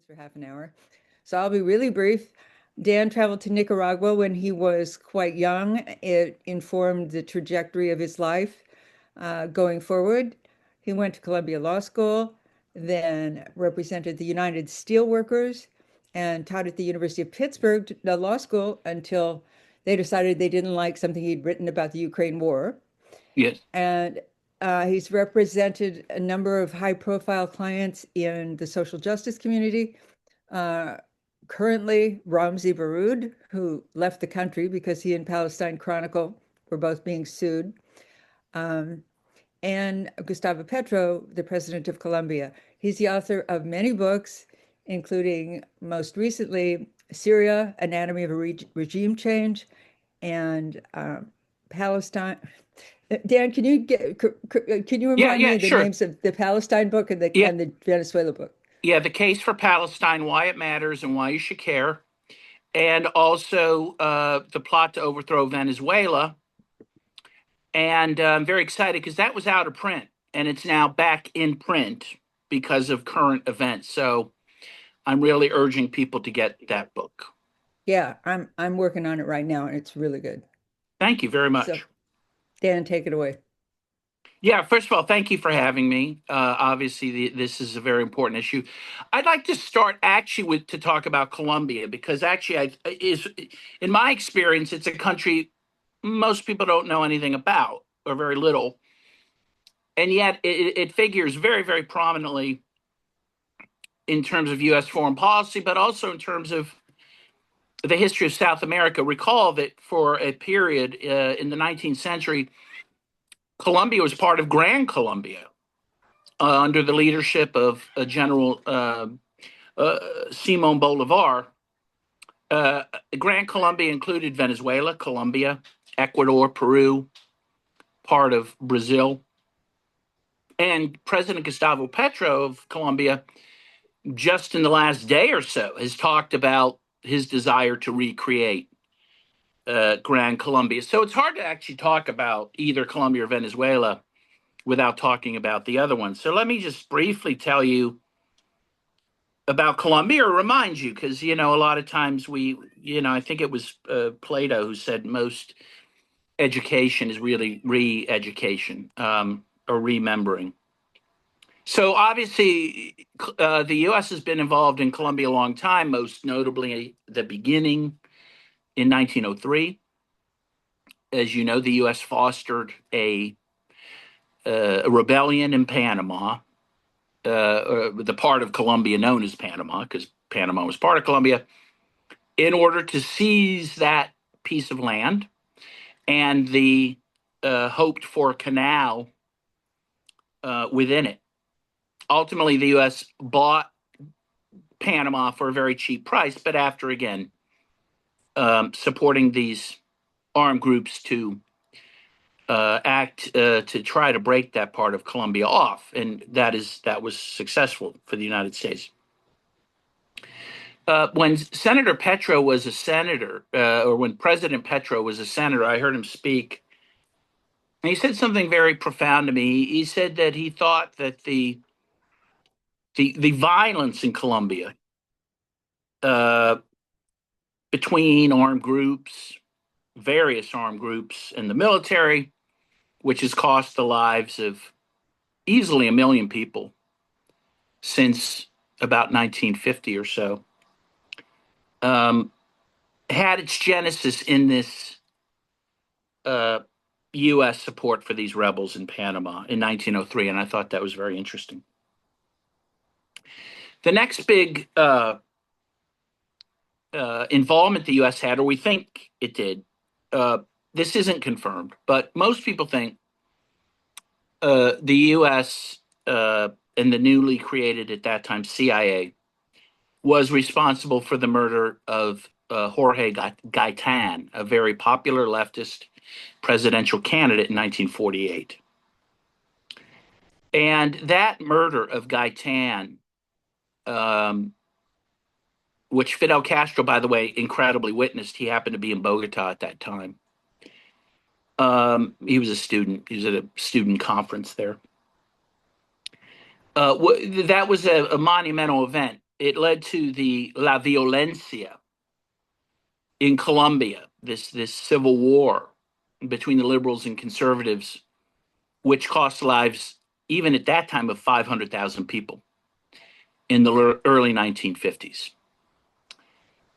For half an hour. So I'll be really brief. Dan traveled to Nicaragua when he was quite young. It informed the trajectory of his life going forward. He went to Columbia Law School, then represented the United Steelworkers and taught at the University of Pittsburgh Law School until they decided they didn't like something he'd written about the Ukraine war. Yes. And he's represented a number of high-profile clients in the social justice community. Currently, Ramzi Baroud, who left the country because he and Palestine Chronicle were both being sued, and Gustavo Petro, the president of Colombia. He's the author of many books, including most recently Syria, Anatomy of a Regime Change, and Palestine. Dan, can you remind me Yeah, of the sure. names of the Palestine book and Yeah, the Venezuela book? yeah. The case for Palestine, why it matters and why you should care, and also the plot to overthrow Venezuela. And I'm very excited because that was out of print and it's now back in print because of current events. So I'm really urging people to get that book. Yeah, I'm working on it right now and it's really good. Thank you very So, much. Dan, take it away. Yeah, first of all, thank you for having me. Obviously, this is a very important issue. I'd like to start actually with to talk about Colombia because actually, in my experience, it's a country most people don't know anything about or very little, and yet it figures very, very prominently in terms of U.S. foreign policy, but also in terms of the history of South America. Recall that for a period in the 19th century, Colombia was part of Gran Colombia under the leadership of General Simon Bolivar. Gran Colombia included Venezuela, Colombia, Ecuador, Peru, part of Brazil. And President Gustavo Petro of Colombia, just in the last day or so, has talked about his desire to recreate Gran Colombia. So it's hard to actually talk about either Colombia or Venezuela without talking about the other one. So let me just briefly tell you about Colombia, or remind you, because, a lot of times I think it was Plato who said most education is really re-education or remembering. So obviously, the U.S. has been involved in Colombia a long time, most notably the beginning in 1903. As you know, the U.S. fostered a rebellion in Panama, the part of Colombia known as Panama, because Panama was part of Colombia, in order to seize that piece of land and the hoped for canal within it. Ultimately, the U.S. bought Panama for a very cheap price, but after, again, supporting these armed groups to act to try to break that part of Colombia off, and that was successful for the United States. When Senator Petro was a senator, or when President Petro was a senator, I heard him speak. And he said something very profound to me. He said that he thought that the violence in Colombia between armed groups, various armed groups, and the military, which has cost the lives of easily 1 million people since about 1950 or so, had its genesis in this U.S. support for these rebels in Panama in 1903, and I thought that was very interesting. The next big involvement the U.S. had, or we think it did, this isn't confirmed, but most people think the U.S. And the newly created at that time CIA was responsible for the murder of Jorge Gaitan, a very popular leftist presidential candidate in 1948. And that murder of Gaitan, which Fidel Castro, by the way, incredibly witnessed. He happened to be in Bogota at that time. He was a student. He was at a student conference there. That was a monumental event it led to the La Violencia in Colombia, this civil war between the liberals and conservatives, which cost lives, even at that time, of 500,000 people in the early 1950s.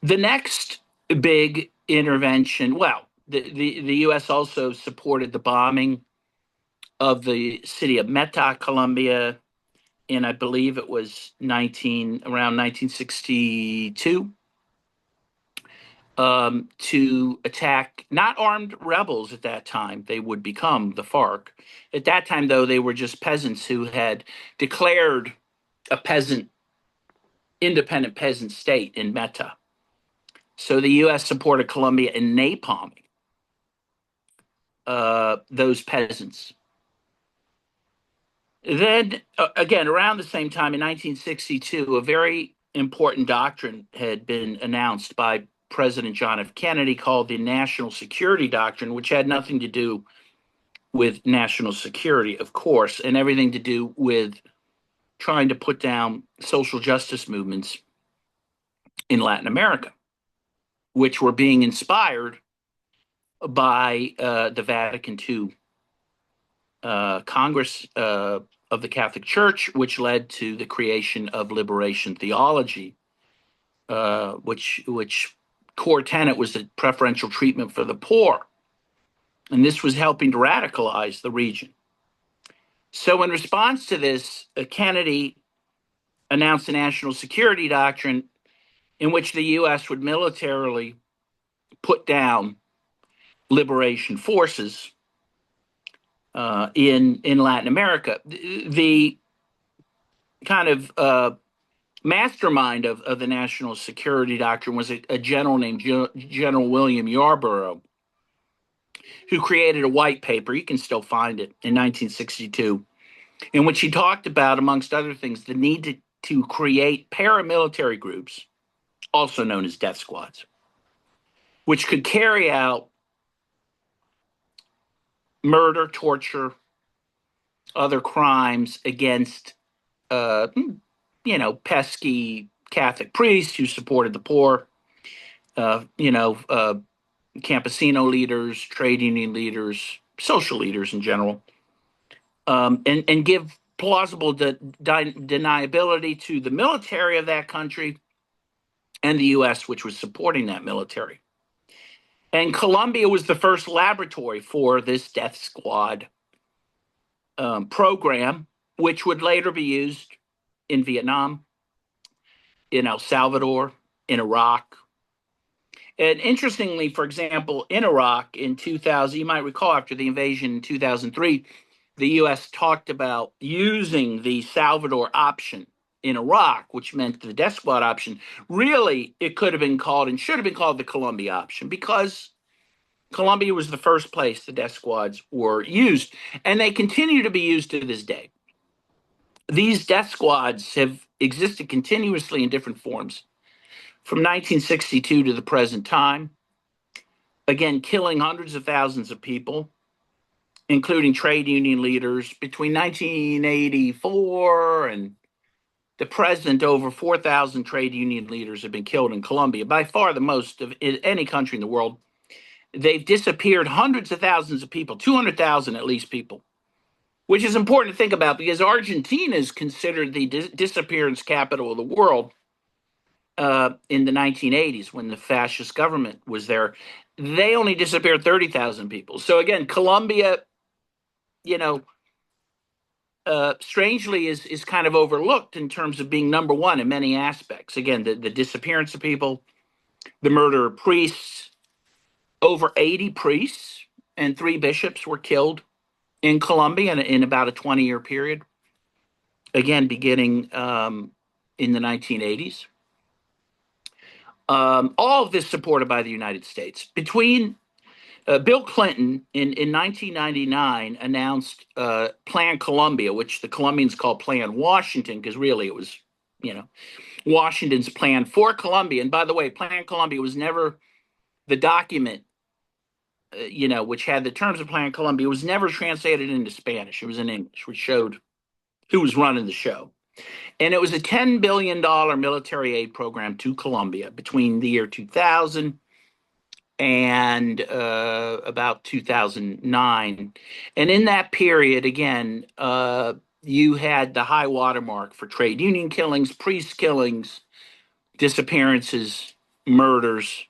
The next big intervention, well, the U.S. also supported the bombing of the city of Meta, Colombia, in I believe it was around 1962, to attack not armed rebels at that time. They would become the FARC. At that time, though, they were just peasants who had declared a independent peasant state in Meta. So the U.S. supported Colombia in napalming those peasants. Then, again, around the same time in 1962, a very important doctrine had been announced by President John F. Kennedy called the National Security Doctrine, which had nothing to do with national security, of course, and everything to do with trying to put down social justice movements in Latin America, which were being inspired by the Vatican II Congress of the Catholic Church, which led to the creation of liberation theology, which core tenet was the preferential treatment for the poor. And this was helping to radicalize the region. So in response to this, Kennedy announced a national security doctrine in which the U.S. would militarily put down liberation forces in Latin America. The kind of mastermind of the national security doctrine was a general named General William Yarborough, who created a white paper, you can still find it, in 1962, in which he talked about, amongst other things, the need to create paramilitary groups, also known as death squads, which could carry out murder, torture, other crimes against, pesky Catholic priests who supported the poor, campesino leaders, trade union leaders, social leaders in general, and give plausible deniability to the military of that country and the U.S., which was supporting that military. And Colombia was the first laboratory for this death squad program, which would later be used in Vietnam, in El Salvador, in Iraq. And interestingly, for example, in Iraq in 2000, you might recall after the invasion in 2003, the U.S. talked about using the Salvador option in Iraq, which meant the death squad option. Really, it could have been called and should have been called the Colombia option, because Colombia was the first place the death squads were used, and they continue to be used to this day. These death squads have existed continuously in different forms from 1962 to the present time, again, killing hundreds of thousands of people, including trade union leaders. Between 1984 and the present, over 4,000 trade union leaders have been killed in Colombia, by far the most of any country in the world. They've disappeared hundreds of thousands of people, 200,000 at least people, which is important to think about because Argentina is considered the disappearance capital of the world in the 1980s when the fascist government was there. They only disappeared 30,000 people. So again, Colombia, strangely is kind of overlooked in terms of being number one in many aspects. Again, the disappearance of people, the murder of priests. Over 80 priests and 3 bishops were killed in Colombia in about a 20-year period, again, beginning in the 1980s. All of this supported by the United States. Between Bill Clinton in 1999 announced Plan Colombia, which the Colombians called Plan Washington, because really it was, Washington's plan for Colombia. And by the way, Plan Colombia was never the document, which had the terms of Plan Colombia, was never translated into Spanish. It was in English, which showed who was running the show. And it was a $10 billion military aid program to Colombia between the year 2000 and about 2009. And in that period, again, you had the high watermark for trade union killings, priest killings, disappearances, murders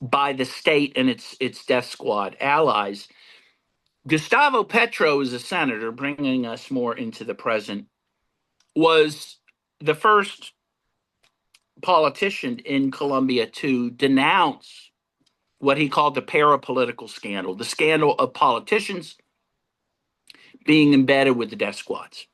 by the state and its death squad allies. Gustavo Petro, is a senator, bringing us more into the present, was the first politician in Colombia to denounce what he called the parapolitical scandal, the scandal of politicians being embedded with the death squads.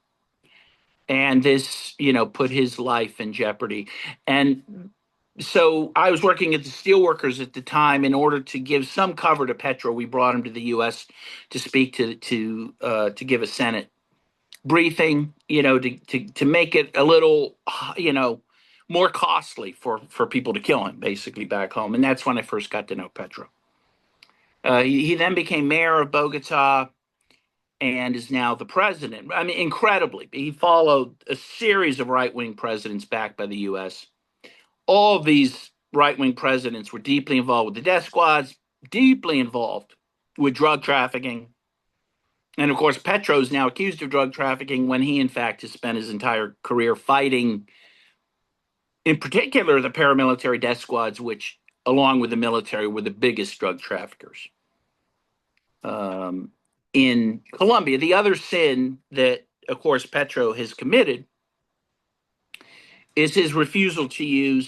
And this, put his life in jeopardy. And so I was working at the Steelworkers at the time. In order to give some cover to Petro, we brought him to the U.S. to speak to give a Senate briefing, to make it a little, more costly for people to kill him, basically, back home. And that's when I first got to know Petro. He then became mayor of Bogota and is now the president. I mean, incredibly, he followed a series of right-wing presidents backed by the U.S. All of these right-wing presidents were deeply involved with the death squads, deeply involved with drug trafficking. And of course, Petro is now accused of drug trafficking when he, in fact, has spent his entire career fighting, in particular, the paramilitary death squads, which, along with the military, were the biggest drug traffickers in Colombia. The other sin that, of course, Petro has committed is his refusal to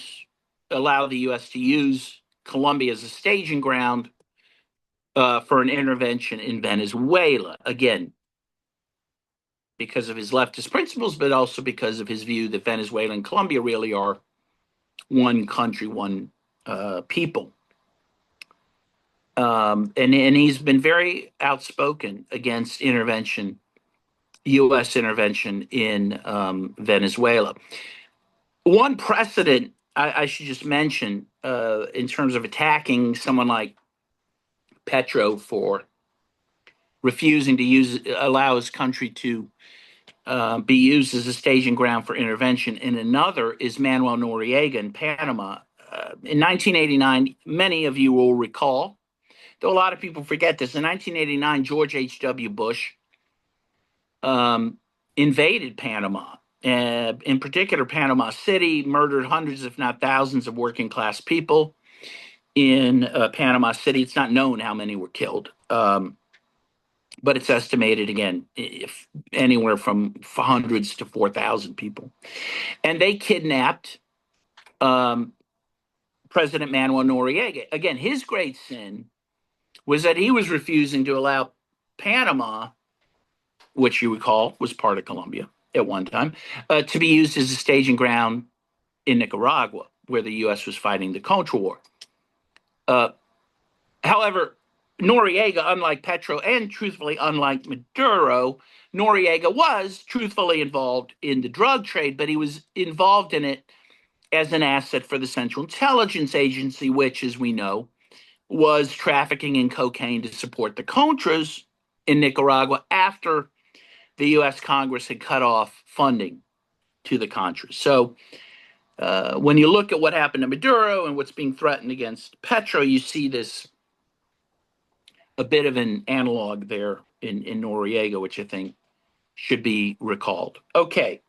allow the U.S. to use Colombia as a staging ground for an intervention in Venezuela. Again, because of his leftist principles, but also because of his view that Venezuela and Colombia really are one country, one people. And he's been very outspoken against U.S. intervention in Venezuela. One precedent I should just mention in terms of attacking someone like Petro for refusing to allow his country to be used as a staging ground for intervention in another is Manuel Noriega in Panama. In 1989, many of you will recall, though a lot of people forget this, in 1989, George H.W. Bush invaded Panama, in particular Panama City, murdered hundreds, if not thousands, of working class people in Panama City. It's not known how many were killed, but it's estimated, again, if anywhere from hundreds to 4,000 people. And they kidnapped President Manuel Noriega. Again, his great sin was that he was refusing to allow Panama, which you recall was part of Colombia at one time, to be used as a staging ground in Nicaragua, where the U.S. was fighting the Contra War. However, Noriega, unlike Petro, and truthfully, unlike Maduro, Noriega was truthfully involved in the drug trade, but he was involved in it as an asset for the Central Intelligence Agency, which, as we know, was trafficking in cocaine to support the Contras in Nicaragua after the U.S. Congress had cut off funding to the Contras. So when you look at what happened to Maduro and what's being threatened against Petro, you see a bit of an analog there in Noriega, which I think should be recalled. Okay,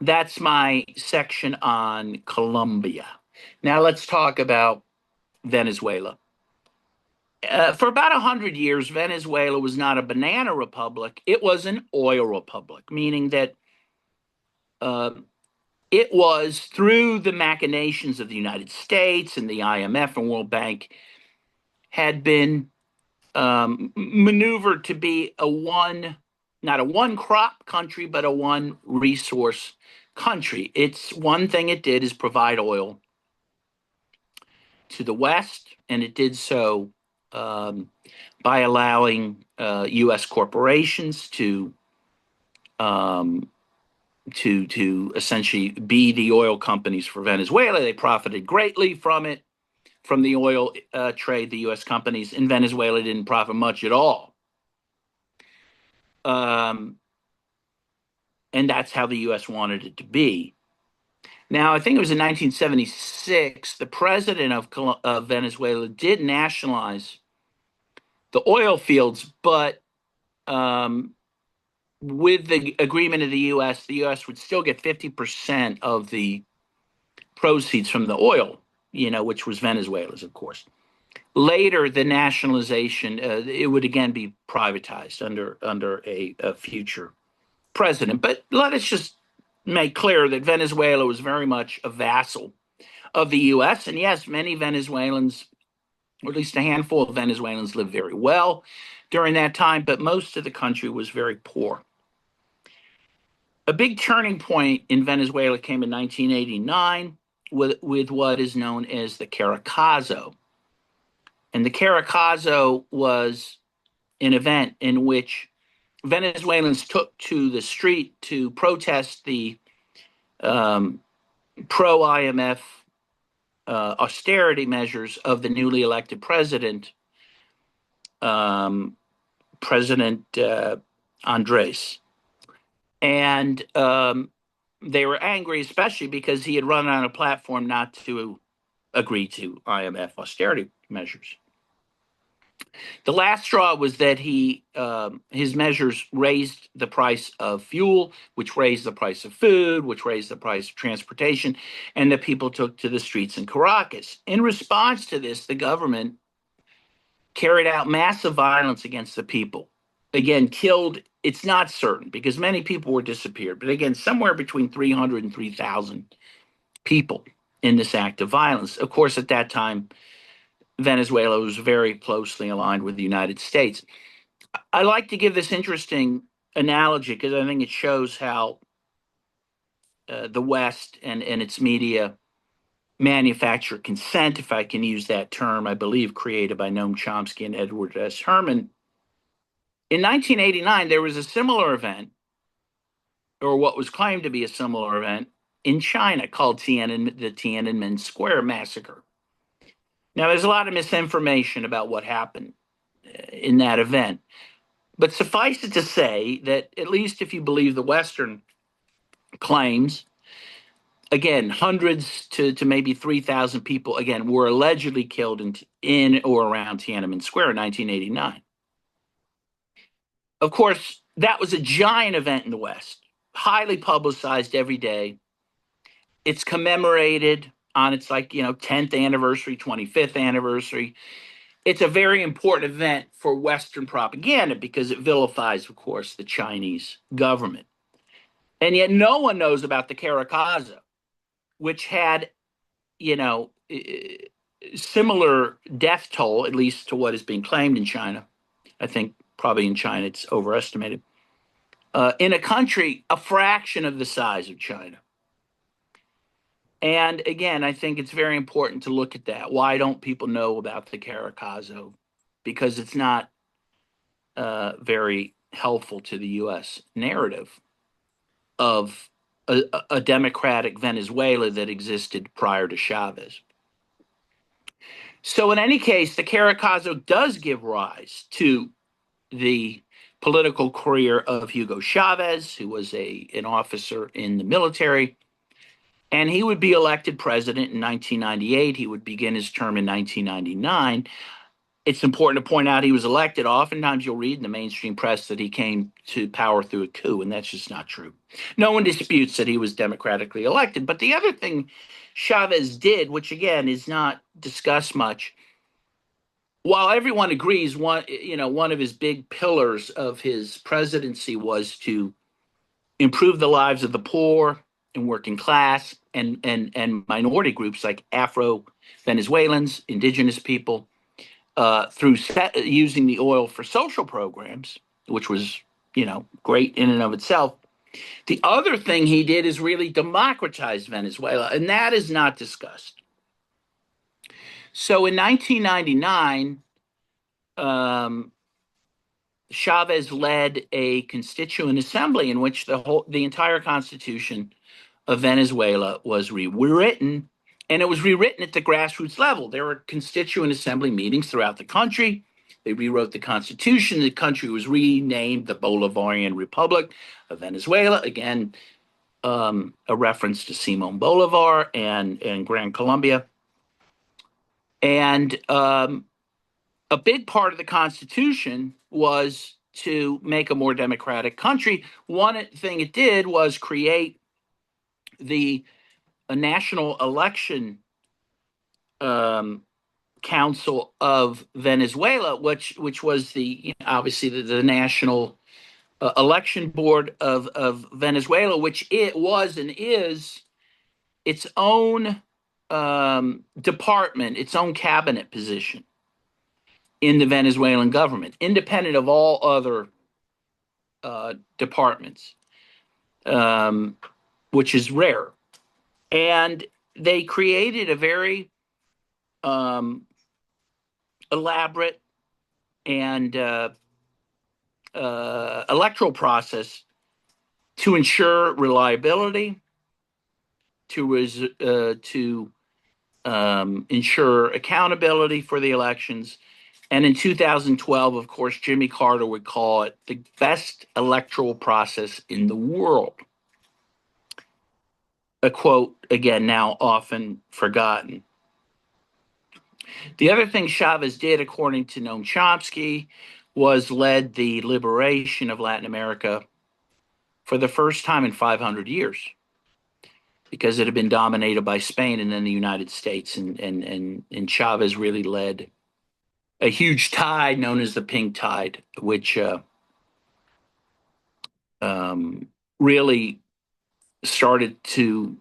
that's my section on Colombia. Now let's talk about Venezuela. For about 100 years, Venezuela was not a banana republic. It was an oil republic, meaning that it was, through the machinations of the United States and the IMF and World Bank, had been maneuvered to be not a one crop country, but a one resource country. It's one thing it did is provide oil to the West, and it did so by allowing U.S. corporations to essentially be the oil companies for Venezuela. They profited greatly from it. From the oil trade, the U.S. companies in Venezuela didn't profit much at all. and that's how the U.S. wanted it to be. Now, I think it was in 1976, the president of Venezuela did nationalize the oil fields, but um, with the agreement of the U.S. would still get 50% of the proceeds from the oil, which was Venezuela's, of course. Later, the nationalization, it would again be privatized under a future president. But let us just make clear that Venezuela was very much a vassal of the U.S. And yes, many Venezuelans, or at least a handful of Venezuelans, lived very well during that time, but most of the country was very poor. A big turning point in Venezuela came in 1989 with what is known as the Caracazo. And the Caracazo was an event in which Venezuelans took to the street to protest the pro IMF austerity measures of the newly elected president, President Andres. And they were angry, especially because he had run on a platform not to agree to IMF austerity measures. The last straw was that his measures raised the price of fuel, which raised the price of food, which raised the price of transportation, and the people took to the streets in Caracas. In response to this, the government carried out massive violence against the people. Again, killed, it's not certain because many people were disappeared, but again, somewhere between 300 and 3,000 people in this act of violence. Of course, at that time, Venezuela was very closely aligned with the United States. I like to give this interesting analogy because I think it shows how the West and its media manufacture consent, if I can use that term, I believe created by Noam Chomsky and Edward S. Herman. In 1989, there was a similar event, or what was claimed to be a similar event, in China called the Tiananmen Square Massacre. Now, there's a lot of misinformation about what happened in that event. But suffice it to say that, at least if you believe the Western claims, again, hundreds to maybe 3,000 people, again, were allegedly killed in or around Tiananmen Square in 1989. Of course, that was a giant event in the West, highly publicized every day. It's commemorated on its 10th anniversary, 25th anniversary. It's a very important event for Western propaganda because it vilifies, of course, the Chinese government. And yet no one knows about the Caracazo, which had, similar death toll, at least to what is being claimed in China. I think probably in China it's overestimated. In a country a fraction of the size of China. And again, I think it's very important to look at that. Why don't people know about the Caracazo? Because it's not very helpful to the U.S. narrative of a democratic Venezuela that existed prior to Chavez. So in any case, the Caracazo does give rise to the political career of Hugo Chavez, who was an officer in the military. And he would be elected president in 1998. He would begin his term in 1999. It's important to point out he was elected. Oftentimes you'll read in the mainstream press that he came to power through a coup, and that's just not true. No one disputes that he was democratically elected. But the other thing Chavez did, which again is not discussed much, while everyone agrees one of his big pillars of his presidency was to improve the lives of the poor and working class and minority groups like Afro-Venezuelans, indigenous people, through using the oil for social programs, which was, great in and of itself. The other thing he did is really democratize Venezuela, and that is not discussed. So in 1999, Chavez led a constituent assembly in which the entire constitution of Venezuela was rewritten, and it was rewritten at the grassroots level. There were constituent assembly meetings throughout the country. They rewrote the constitution. The country was renamed the Bolivarian Republic of Venezuela. Again, a reference to Simon Bolivar and Gran Colombia. And a big part of the Constitution was to make a more democratic country. One thing it did was create a national election council of Venezuela, which was obviously the national election board of Venezuela, which it was and is its own department, its own cabinet position in the Venezuelan government, independent of all other departments, which is rare. And they created a very elaborate and electoral process to ensure reliability, to ensure accountability for the elections. And in 2012, of course, Jimmy Carter would call it the best electoral process in the world. A quote, again, now often forgotten. The other thing Chavez did, according to Noam Chomsky, was led the liberation of Latin America for the first time in 500 years, because it had been dominated by Spain and then the United States. And Chavez really led a huge tide known as the Pink Tide, which really started to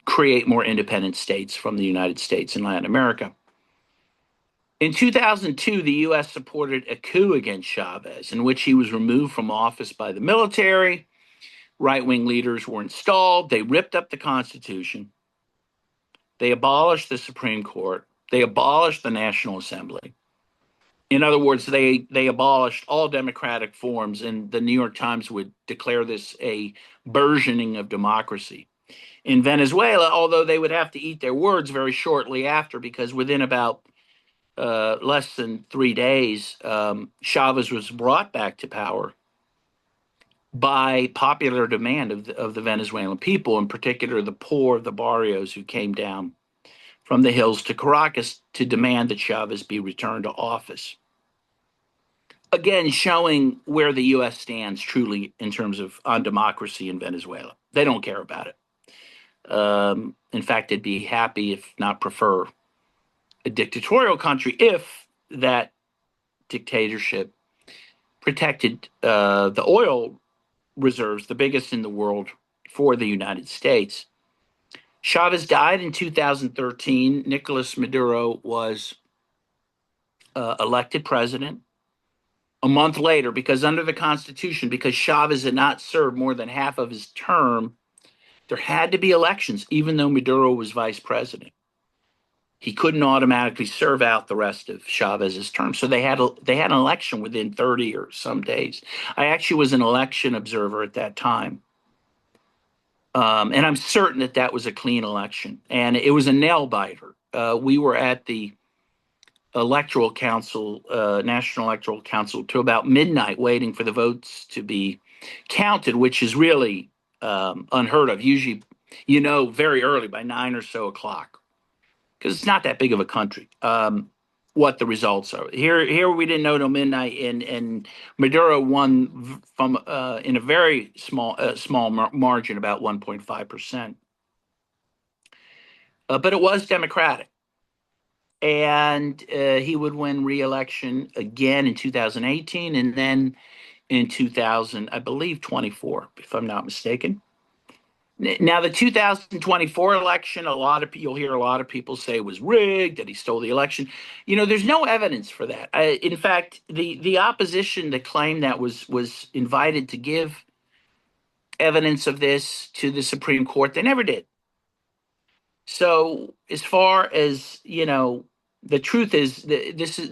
create more independent states from the United States in Latin America. In 2002, the U.S. supported a coup against Chavez, in which he was removed from office by the military. Right-wing leaders were installed. They ripped up the Constitution. They abolished the Supreme Court. They abolished the National Assembly. In other words, they abolished all democratic forms, and the New York Times would declare this a burgeoning of democracy. In Venezuela, although they would have to eat their words very shortly after, because within about less than 3 days, Chavez was brought back to power by popular demand of the Venezuelan people, in particular the poor of the barrios who came down from the hills to Caracas to demand that Chavez be returned to office. Again, showing where the U.S. stands truly in terms of on democracy in Venezuela. They don't care about it. In fact, they'd be happy, if not prefer, a dictatorial country if that dictatorship protected the oil reserves, the biggest in the world for the United States. Chavez died in 2013. Nicolas Maduro was elected president a month later, because under the Constitution, because Chavez had not served more than half of his term, there had to be elections, even though Maduro was vice president. He couldn't automatically serve out the rest of Chavez's term. So they had an election within 30 or some days. I actually was an election observer at that time. And I'm certain that was a clean election. And it was a nail biter. We were at the Electoral Council, National Electoral Council, till about midnight waiting for the votes to be counted, which is really unheard of. Usually, very early, by 9 or so o'clock. Because it's not that big of a country, what the results are. Here we didn't know till midnight, and Maduro won from in a very small margin, about 1.5%. But it was democratic. And he would win re-election again in 2018, and then in 24, if I'm not mistaken. Now, the 2024 election, you'll hear a lot of people say it was rigged, that he stole the election. There's no evidence for that. In fact, the opposition that claimed that was invited to give evidence of this to the Supreme Court. They never did. So, as far as the truth is,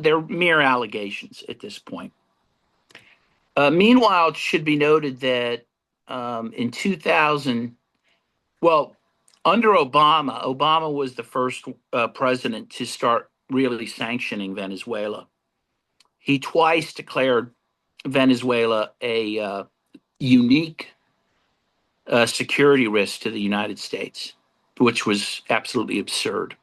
they're mere allegations at this point. Meanwhile, it should be noted that in 2000. Well, under Obama was the first president to start really sanctioning Venezuela. He twice declared Venezuela a unique security risk to the United States, which was absolutely absurd.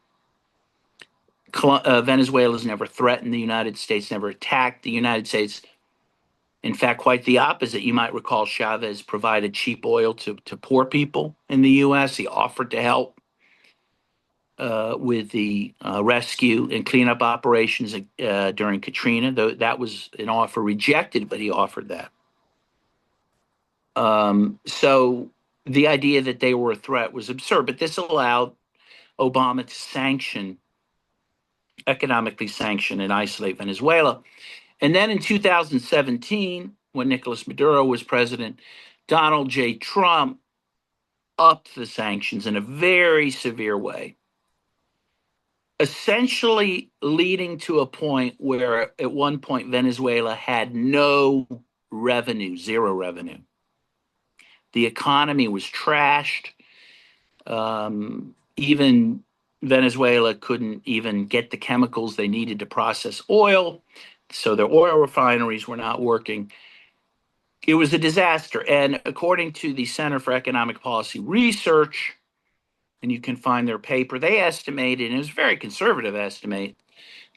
Venezuela's never threatened the United States, never attacked the United States. In fact, quite the opposite. You might recall Chavez provided cheap oil to poor people in the U.S. He offered to help with the rescue and cleanup operations during Katrina. Though that was an offer rejected, but he offered that. So the idea that they were a threat was absurd. But this allowed Obama to economically sanction and isolate Venezuela. And then in 2017, when Nicolas Maduro was president, Donald J. Trump upped the sanctions in a very severe way, essentially leading to a point where at one point Venezuela had no revenue, zero revenue. The economy was trashed. Even Venezuela couldn't even get the chemicals they needed to process oil, so their oil refineries were not working. It was a disaster. And according to the Center for Economic Policy Research, and you can find their paper, they estimated, and it was a very conservative estimate,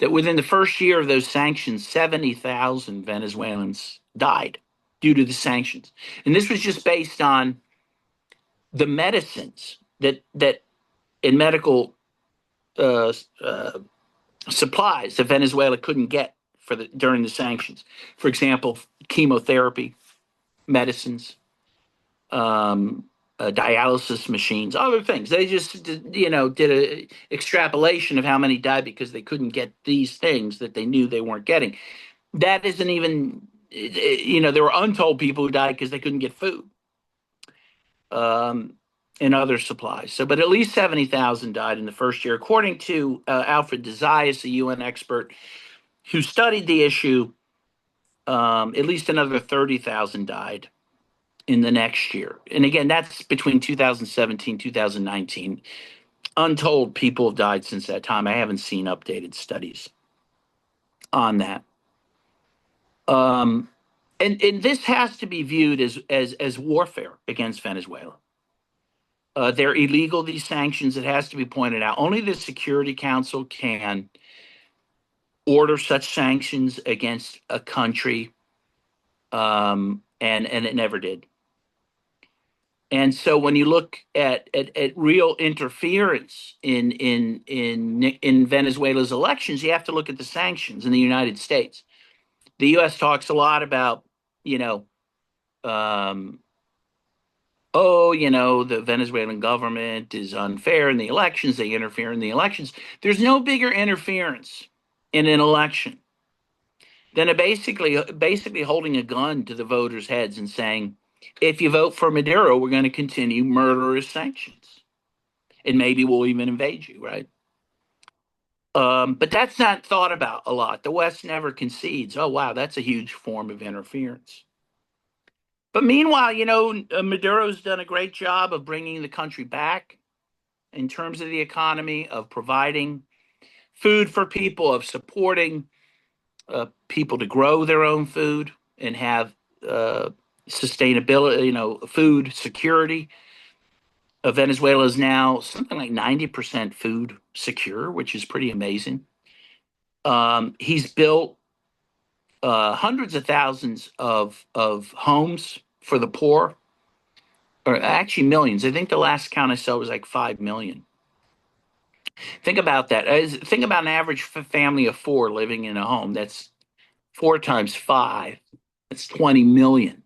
that within the first year of those sanctions, 70,000 Venezuelans died due to the sanctions. And this was just based on the medicines that in medical supplies that Venezuela couldn't get during the sanctions. For example, chemotherapy, medicines, dialysis machines, other things. They just did a extrapolation of how many died because they couldn't get these things that they knew they weren't getting. That isn't even, there were untold people who died because they couldn't get food and other supplies. So, but at least 70,000 died in the first year, according to Alfred de Zayas, a UN expert who studied the issue. At least another 30,000 died in the next year. And again, that's between 2017, 2019. Untold people have died since that time. I haven't seen updated studies on that. And this has to be viewed as warfare against Venezuela. They're illegal, these sanctions. It has to be pointed out. Only the Security Council can order such sanctions against a country, and it never did. And so when you look at real interference in Venezuela's elections, you have to look at the sanctions in the United States. The U.S. talks a lot about, the Venezuelan government is unfair in the elections. They interfere in the elections. There's no bigger interference in an election than basically holding a gun to the voters' heads and saying, if you vote for Maduro, we're going to continue murderous sanctions. And maybe we'll even invade you, right? But that's not thought about a lot. The West never concedes, oh, wow, that's a huge form of interference. But meanwhile, Maduro's done a great job of bringing the country back in terms of the economy, of providing food for people, of supporting people to grow their own food and have sustainability, food security. Venezuela is now something like 90% food secure, which is pretty amazing. He's built hundreds of thousands of homes for the poor, or actually millions. I think the last count I saw was like 5 million. Think about that. Think about an average family of four living in a home. That's 4 times 5. That's 20 million.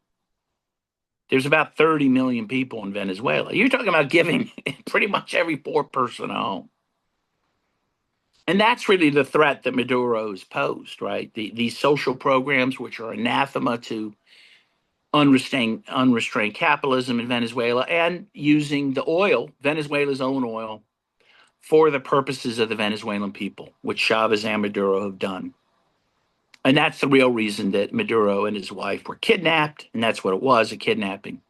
There's about 30 million people in Venezuela. You're talking about giving pretty much every poor person a home. And that's really the threat that Maduro's posed, right? These social programs, which are anathema to unrestrained capitalism in Venezuela, and using the oil, Venezuela's own oil, for the purposes of the Venezuelan people, which Chavez and Maduro have done. And that's the real reason that Maduro and his wife were kidnapped, and that's what it was, a kidnapping,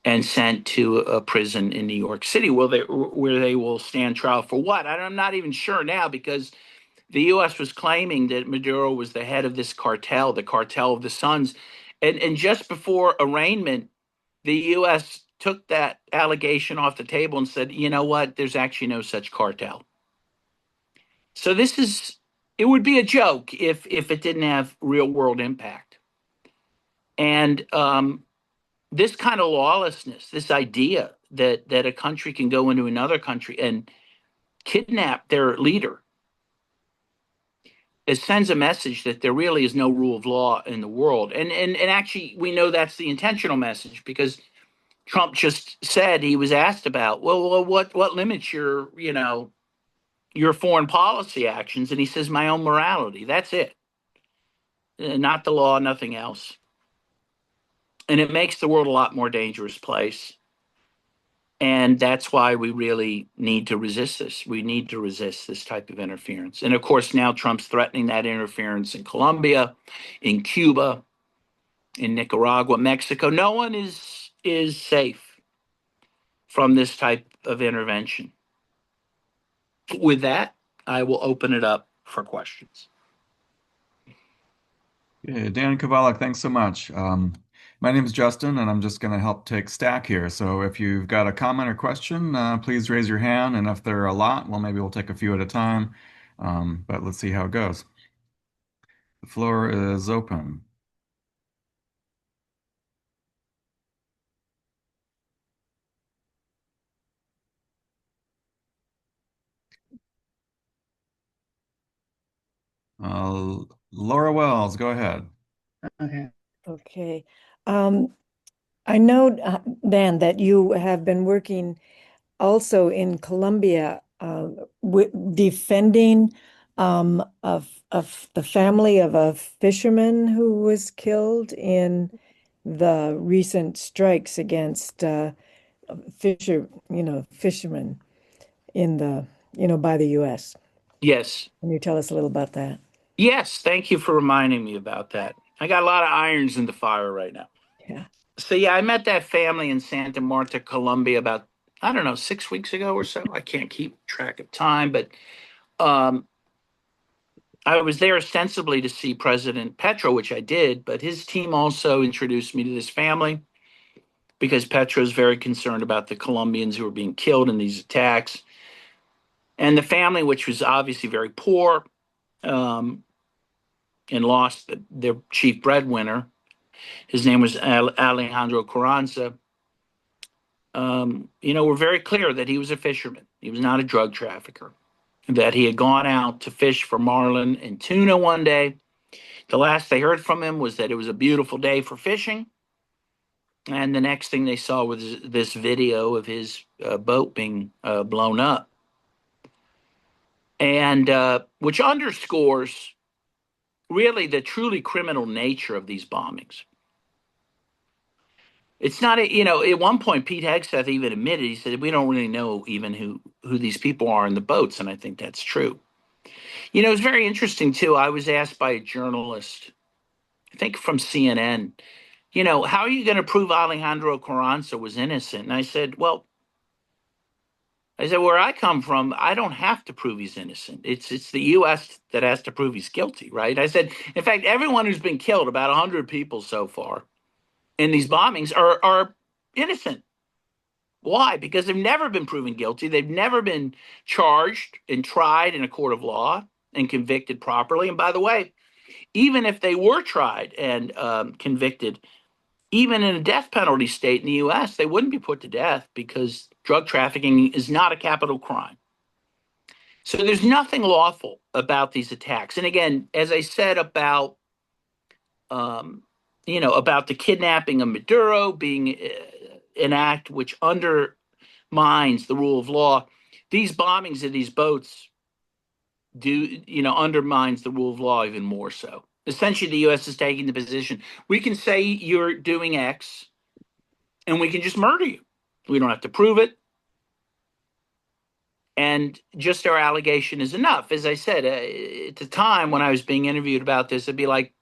and sent to a prison in New York City where they will stand trial for what? I'm not even sure now, because the U.S. was claiming that Maduro was the head of this cartel, the cartel of the Suns. And just before arraignment, the U.S. took that allegation off the table and said, you know what, there's actually no such cartel. So it would be a joke if it didn't have real world impact. And this kind of lawlessness, this idea that a country can go into another country and kidnap their leader, it sends a message that there really is no rule of law in the world. And actually, we know that's the intentional message, because Trump just said, he was asked about, well, what limits your foreign policy actions? And he says, my own morality. That's it. Not the law, nothing else. And it makes the world a lot more dangerous place. And that's why we really need to resist this. We need to resist this type of interference. And of course, now Trump's threatening that interference in Colombia, in Cuba, in Nicaragua, Mexico. No one is safe from this type of intervention. With that, I will open it up for questions. Yeah, Dan Kovalik, thanks so much. My name is Justin, and I'm just going to help take stack here. So if you've got a comment or question, please raise your hand. And if there are a lot, well, maybe we'll take a few at a time. But let's see how it goes. The floor is open. Laura Wells, go ahead. Okay. Okay. I know, Dan, that you have been working also in Colombia, defending of the family of a fisherman who was killed in the recent strikes against fishermen in by the U.S. Yes. Can you tell us a little about that? Yes. Thank you for reminding me about that. I got a lot of irons in the fire right now. Yeah. So, yeah, I met that family in Santa Marta, Colombia, about, I don't know, 6 weeks ago or so. I can't keep track of time, but I was there ostensibly to see President Petro, which I did, but his team also introduced me to this family because Petro is very concerned about the Colombians who are being killed in these attacks. And the family, which was obviously very poor, and lost their chief breadwinner. His name was Alejandro Carranza. Were very clear that he was a fisherman. He was not a drug trafficker. That he had gone out to fish for marlin and tuna one day. The last they heard from him was that it was a beautiful day for fishing. And the next thing they saw was this video of his boat being blown up. And which underscores really the truly criminal nature of these bombings. It's not at one point, Pete Hegseth even admitted, he said, we don't really know even who these people are in the boats. And I think that's true. It's very interesting, too. I was asked by a journalist, I think from CNN, how are you going to prove Alejandro Carranza was innocent? And I said, where I come from, I don't have to prove he's innocent. It's the U.S. that has to prove he's guilty, right? I said, in fact, everyone who's been killed, about 100 people so far in these bombings, are innocent. Why? Because they've never been proven guilty. They've never been charged and tried in a court of law and convicted properly. And by the way, even if they were tried and convicted, even in a death penalty state in the U.S., they wouldn't be put to death because drug trafficking is not a capital crime. So there's nothing lawful about these attacks. And again, as I said about the kidnapping of Maduro being an act which undermines the rule of law, these bombings of these boats undermines the rule of law even more so. Essentially, the U.S. is taking the position, we can say you're doing X, and we can just murder you. We don't have to prove it. And just our allegation is enough. As I said, at the time when I was being interviewed about this, it'd be like,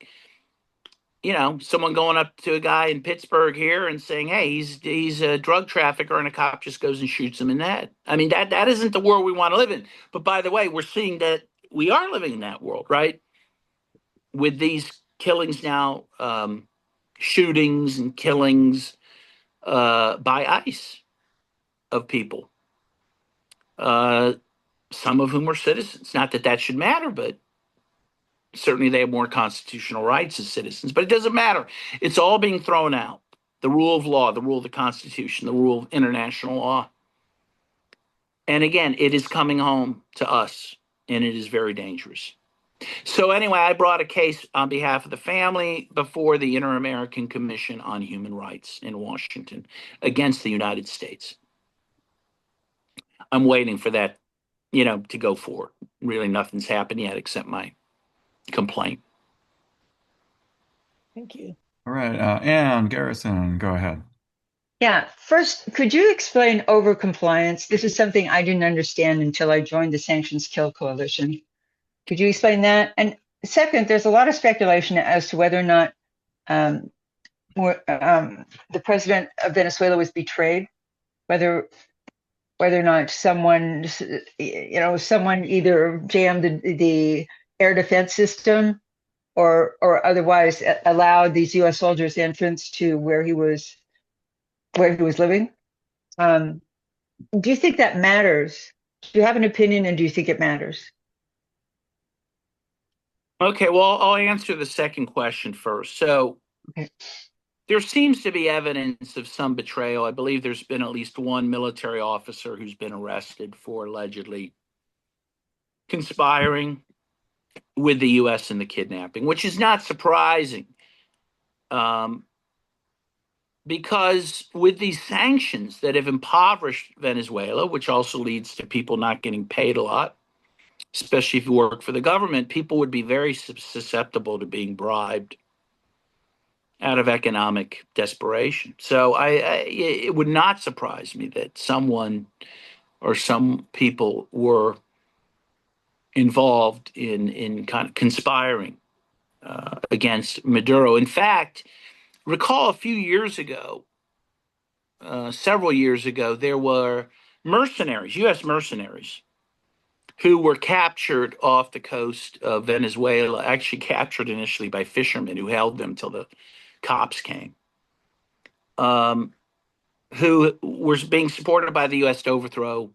someone going up to a guy in Pittsburgh here and saying, hey, he's a drug trafficker, and a cop just goes and shoots him in the head. I mean, that isn't the world we want to live in. But by the way, we're seeing that we are living in that world, right? With these killings now, shootings and killings by ICE of people, some of whom are citizens. Not that that should matter, but certainly they have more constitutional rights as citizens. But it doesn't matter. It's all being thrown out. The rule of law, the rule of the Constitution, the rule of international law. And again, it is coming home to us, and it is very dangerous. So anyway, I brought a case on behalf of the family before the Inter-American Commission on Human Rights in Washington against the United States. I'm waiting for that, to go forward. Really, nothing's happened yet except my complaint. Thank you. All right, Ann Garrison, go ahead. Yeah, first, could you explain overcompliance? This is something I didn't understand until I joined the Sanctions Kill Coalition. Could you explain that? And second, there's a lot of speculation as to whether or not the president of Venezuela was betrayed, whether or not someone either jammed the air defense system or otherwise allowed these U.S. soldiers entrance to where he was living. Do you think that matters? Do you have an opinion, and do you think it matters? Okay, well, I'll answer the second question first. So Okay. there seems to be evidence of some betrayal. I believe there's been at least one military officer who's been arrested for allegedly conspiring with the U.S. in the kidnapping, which is not surprising. Because with these sanctions that have impoverished Venezuela, which also leads to people not getting paid a lot, especially if you work for the government, people would be very susceptible to being bribed out of economic desperation. So it would not surprise me that someone or some people were involved in kind of conspiring against Maduro. In fact, recall a few years ago, several years ago, there were mercenaries, U.S. mercenaries, who were captured off the coast of Venezuela, actually captured initially by fishermen who held them till the cops came, who were being supported by the U.S. to overthrow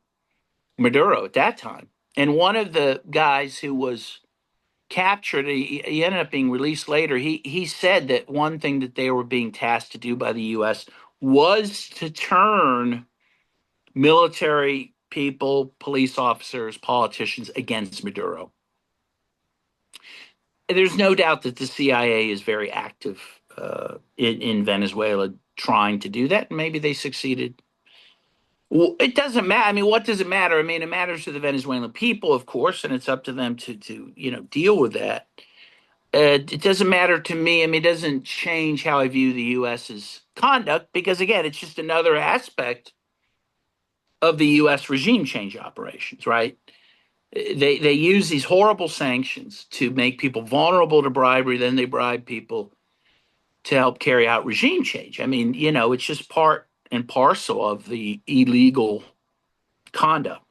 Maduro at that time. And one of the guys who was captured, he ended up being released later. He said that one thing that they were being tasked to do by the U.S. was to turn military people, police officers, politicians against Maduro. There's no doubt that the CIA is very active in Venezuela trying to do that, and maybe they succeeded. Well, it doesn't matter. I mean, what does it matter? I mean, it matters to the Venezuelan people, of course, and it's up to them to deal with that. It doesn't matter to me. I mean, it doesn't change how I view the U.S.'s conduct because, again, it's just another aspect of the U.S. regime change operations, right? They use these horrible sanctions to make people vulnerable to bribery. Then they bribe people to help carry out regime change. I mean, it's just part and parcel of the illegal conduct.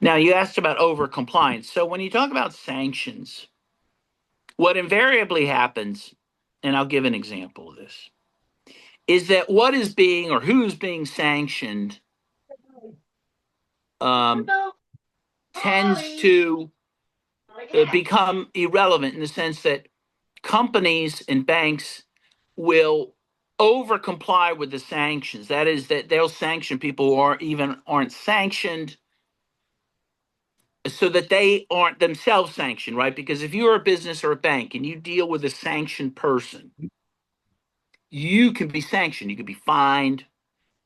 Now, you asked about overcompliance. So when you talk about sanctions, what invariably happens, and I'll give an example of this, is that what is being or who's being sanctioned tends to become irrelevant in the sense that companies and banks will over comply with the sanctions. That is, that they'll sanction people who aren't sanctioned, so that they aren't themselves sanctioned, right? Because if you're a business or a bank and you deal with a sanctioned person, you can be sanctioned. You can be fined,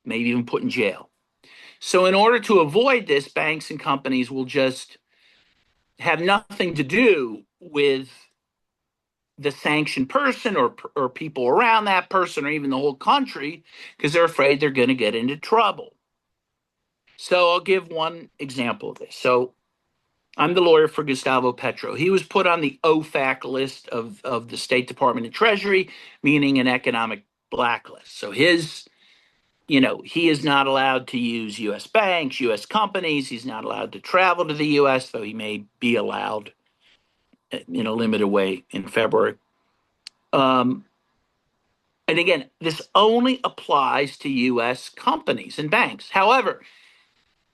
maybe even put in jail. So in order to avoid this, banks and companies will just have nothing to do with the sanctioned person or people around that person or even the whole country because they're afraid they're going to get into trouble. So I'll give one example of this. So I'm the lawyer for Gustavo Petro. He was put on the OFAC list of the State Department of Treasury, meaning an economic blacklist. So he is not allowed to use U.S. banks, U.S. companies. He's not allowed to travel to the U.S., though he may be allowed in a limited way in February. And again, this only applies to U.S. companies and banks. However,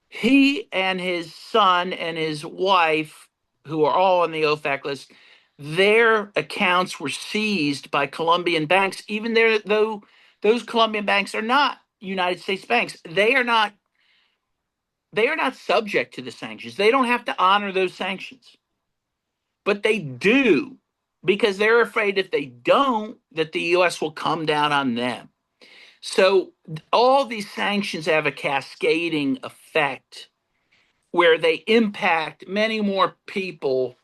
he and his son and his wife, who are all on the OFAC list, their accounts were seized by Colombian banks, even though those Colombian banks are not United States banks. They are not subject to the sanctions. They don't have to honor those sanctions. But they do, because they're afraid if they don't, that the U.S. will come down on them. So all these sanctions have a cascading effect where they impact many more people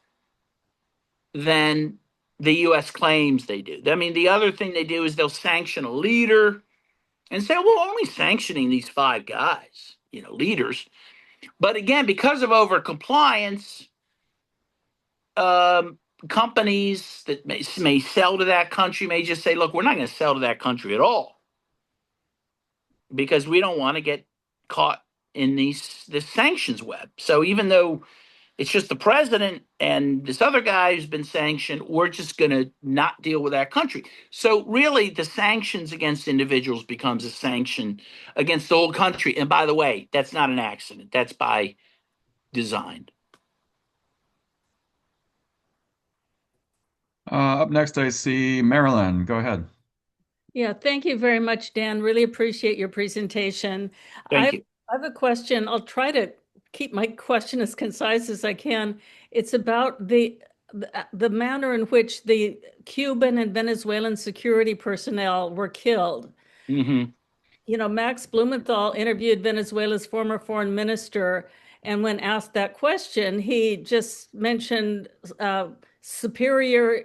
than the U.S. claims they do. I mean, the other thing they do is they'll sanction a leader and say, well, we're only sanctioning these 5 guys, leaders. But again, because of overcompliance, companies that may sell to that country may just say, look, we're not going to sell to that country at all because we don't want to get caught in this sanctions web. So even though it's just the president and this other guy who's been sanctioned, we're just going to not deal with that country. So really, the sanctions against individuals becomes a sanction against the whole country. And by the way, that's not an accident. That's by design. Up next, I see Marilyn. Go ahead. Yeah, thank you very much, Dan. Really appreciate your presentation. Thank you. I have a question. I'll try to keep my question as concise as I can. It's about the manner in which the Cuban and Venezuelan security personnel were killed. Mm-hmm. Max Blumenthal interviewed Venezuela's former foreign minister, and when asked that question, he just mentioned superior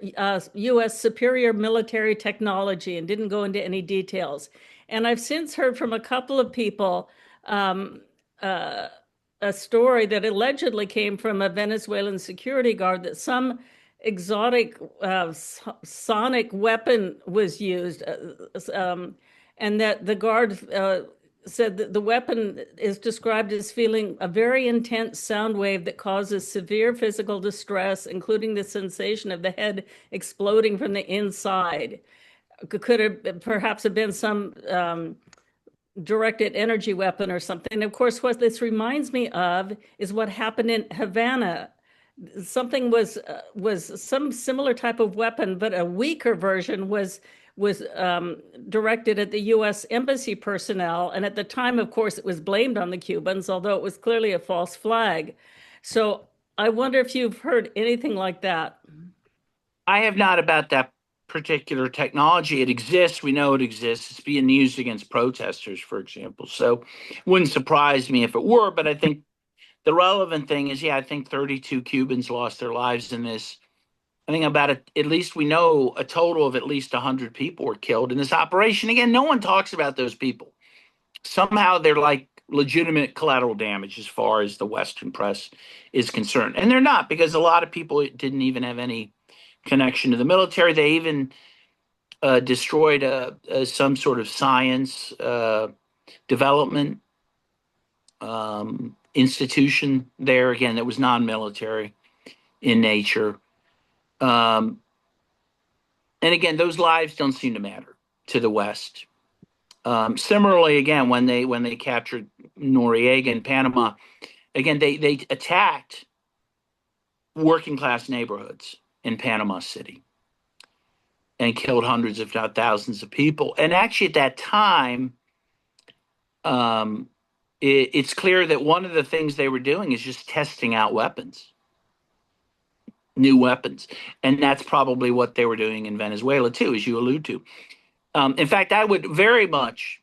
U.S. superior military technology and didn't go into any details. And I've since heard from a couple of people a story that allegedly came from a Venezuelan security guard that some exotic sonic weapon was used, and that the guard said that the weapon is described as feeling a very intense sound wave that causes severe physical distress, including the sensation of the head exploding from the inside. Could have perhaps have been some directed energy weapon or something. And of course, what this reminds me of is what happened in Havana. Something was some similar type of weapon, but a weaker version was directed at the U.S. embassy personnel. And at the time, of course, it was blamed on the Cubans, although it was clearly a false flag. So I wonder if you've heard anything like that. I have not about that particular technology. It exists. We know it exists. It's being used against protesters, for example. So it wouldn't surprise me if it were, but I think the relevant thing is, I think 32 Cubans lost their lives in this. I think about it, at least we know a total of at least 100 people were killed in this operation. Again, no one talks about those people. Somehow they're like legitimate collateral damage as far as the Western press is concerned. And they're not, because a lot of people didn't even have any connection to the military. They even destroyed some sort of science development institution there, again, that was non-military in nature. And again, those lives don't seem to matter to the West. Similarly, again, when they captured Noriega in Panama, again, they attacked working class neighborhoods in Panama City and killed hundreds, if not thousands, of people. And actually, at that time, it's clear that one of the things they were doing is just testing out weapons. New weapons. And that's probably what they were doing in Venezuela too, as you allude to. In fact, I would very much,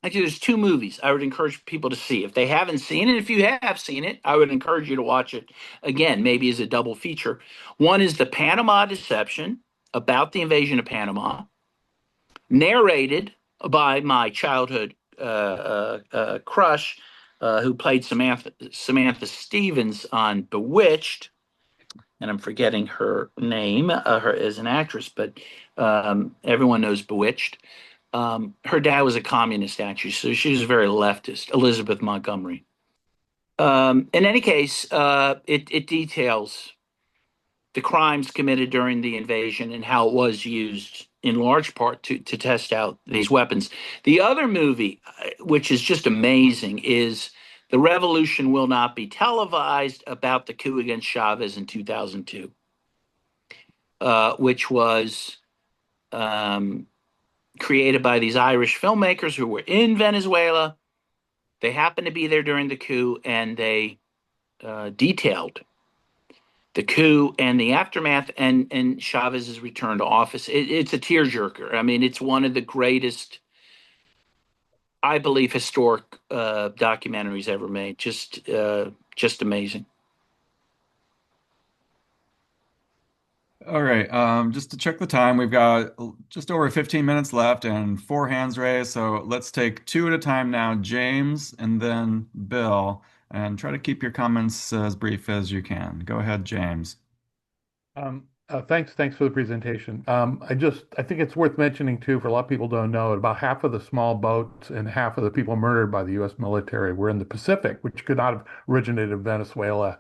actually, there's 2 movies I would encourage people to see. If they haven't seen it, if you have seen it, I would encourage you to watch it again, maybe as a double feature. One is The Panama Deception, about the invasion of Panama, narrated by my childhood crush, who played Samantha Stevens on Bewitched. And I'm forgetting her name her as an actress, but everyone knows Bewitched. Her dad was a communist actress, so she was very leftist, Elizabeth Montgomery. In any case, it details the crimes committed during the invasion and how it was used in large part to test out these weapons. The other movie, which is just amazing, is The Revolution Will Not Be Televised, about the coup against Chavez in 2002, which was created by these Irish filmmakers who were in Venezuela. They happened to be there during the coup, and they detailed the coup and the aftermath and Chavez's return to office. It's a tearjerker. I mean, it's one of the greatest, I believe, historic documentaries ever made. Just amazing. All right, just to check the time, we've got just over 15 minutes left and 4 hands raised. So let's take 2 at a time now. James and then Bill, and try to keep your comments as brief as you can. Go ahead, James. Thanks for the presentation. I think it's worth mentioning too, for a lot of people don't know, about half of the small boats and half of the people murdered by the U.S. military were in the Pacific, which could not have originated in Venezuela.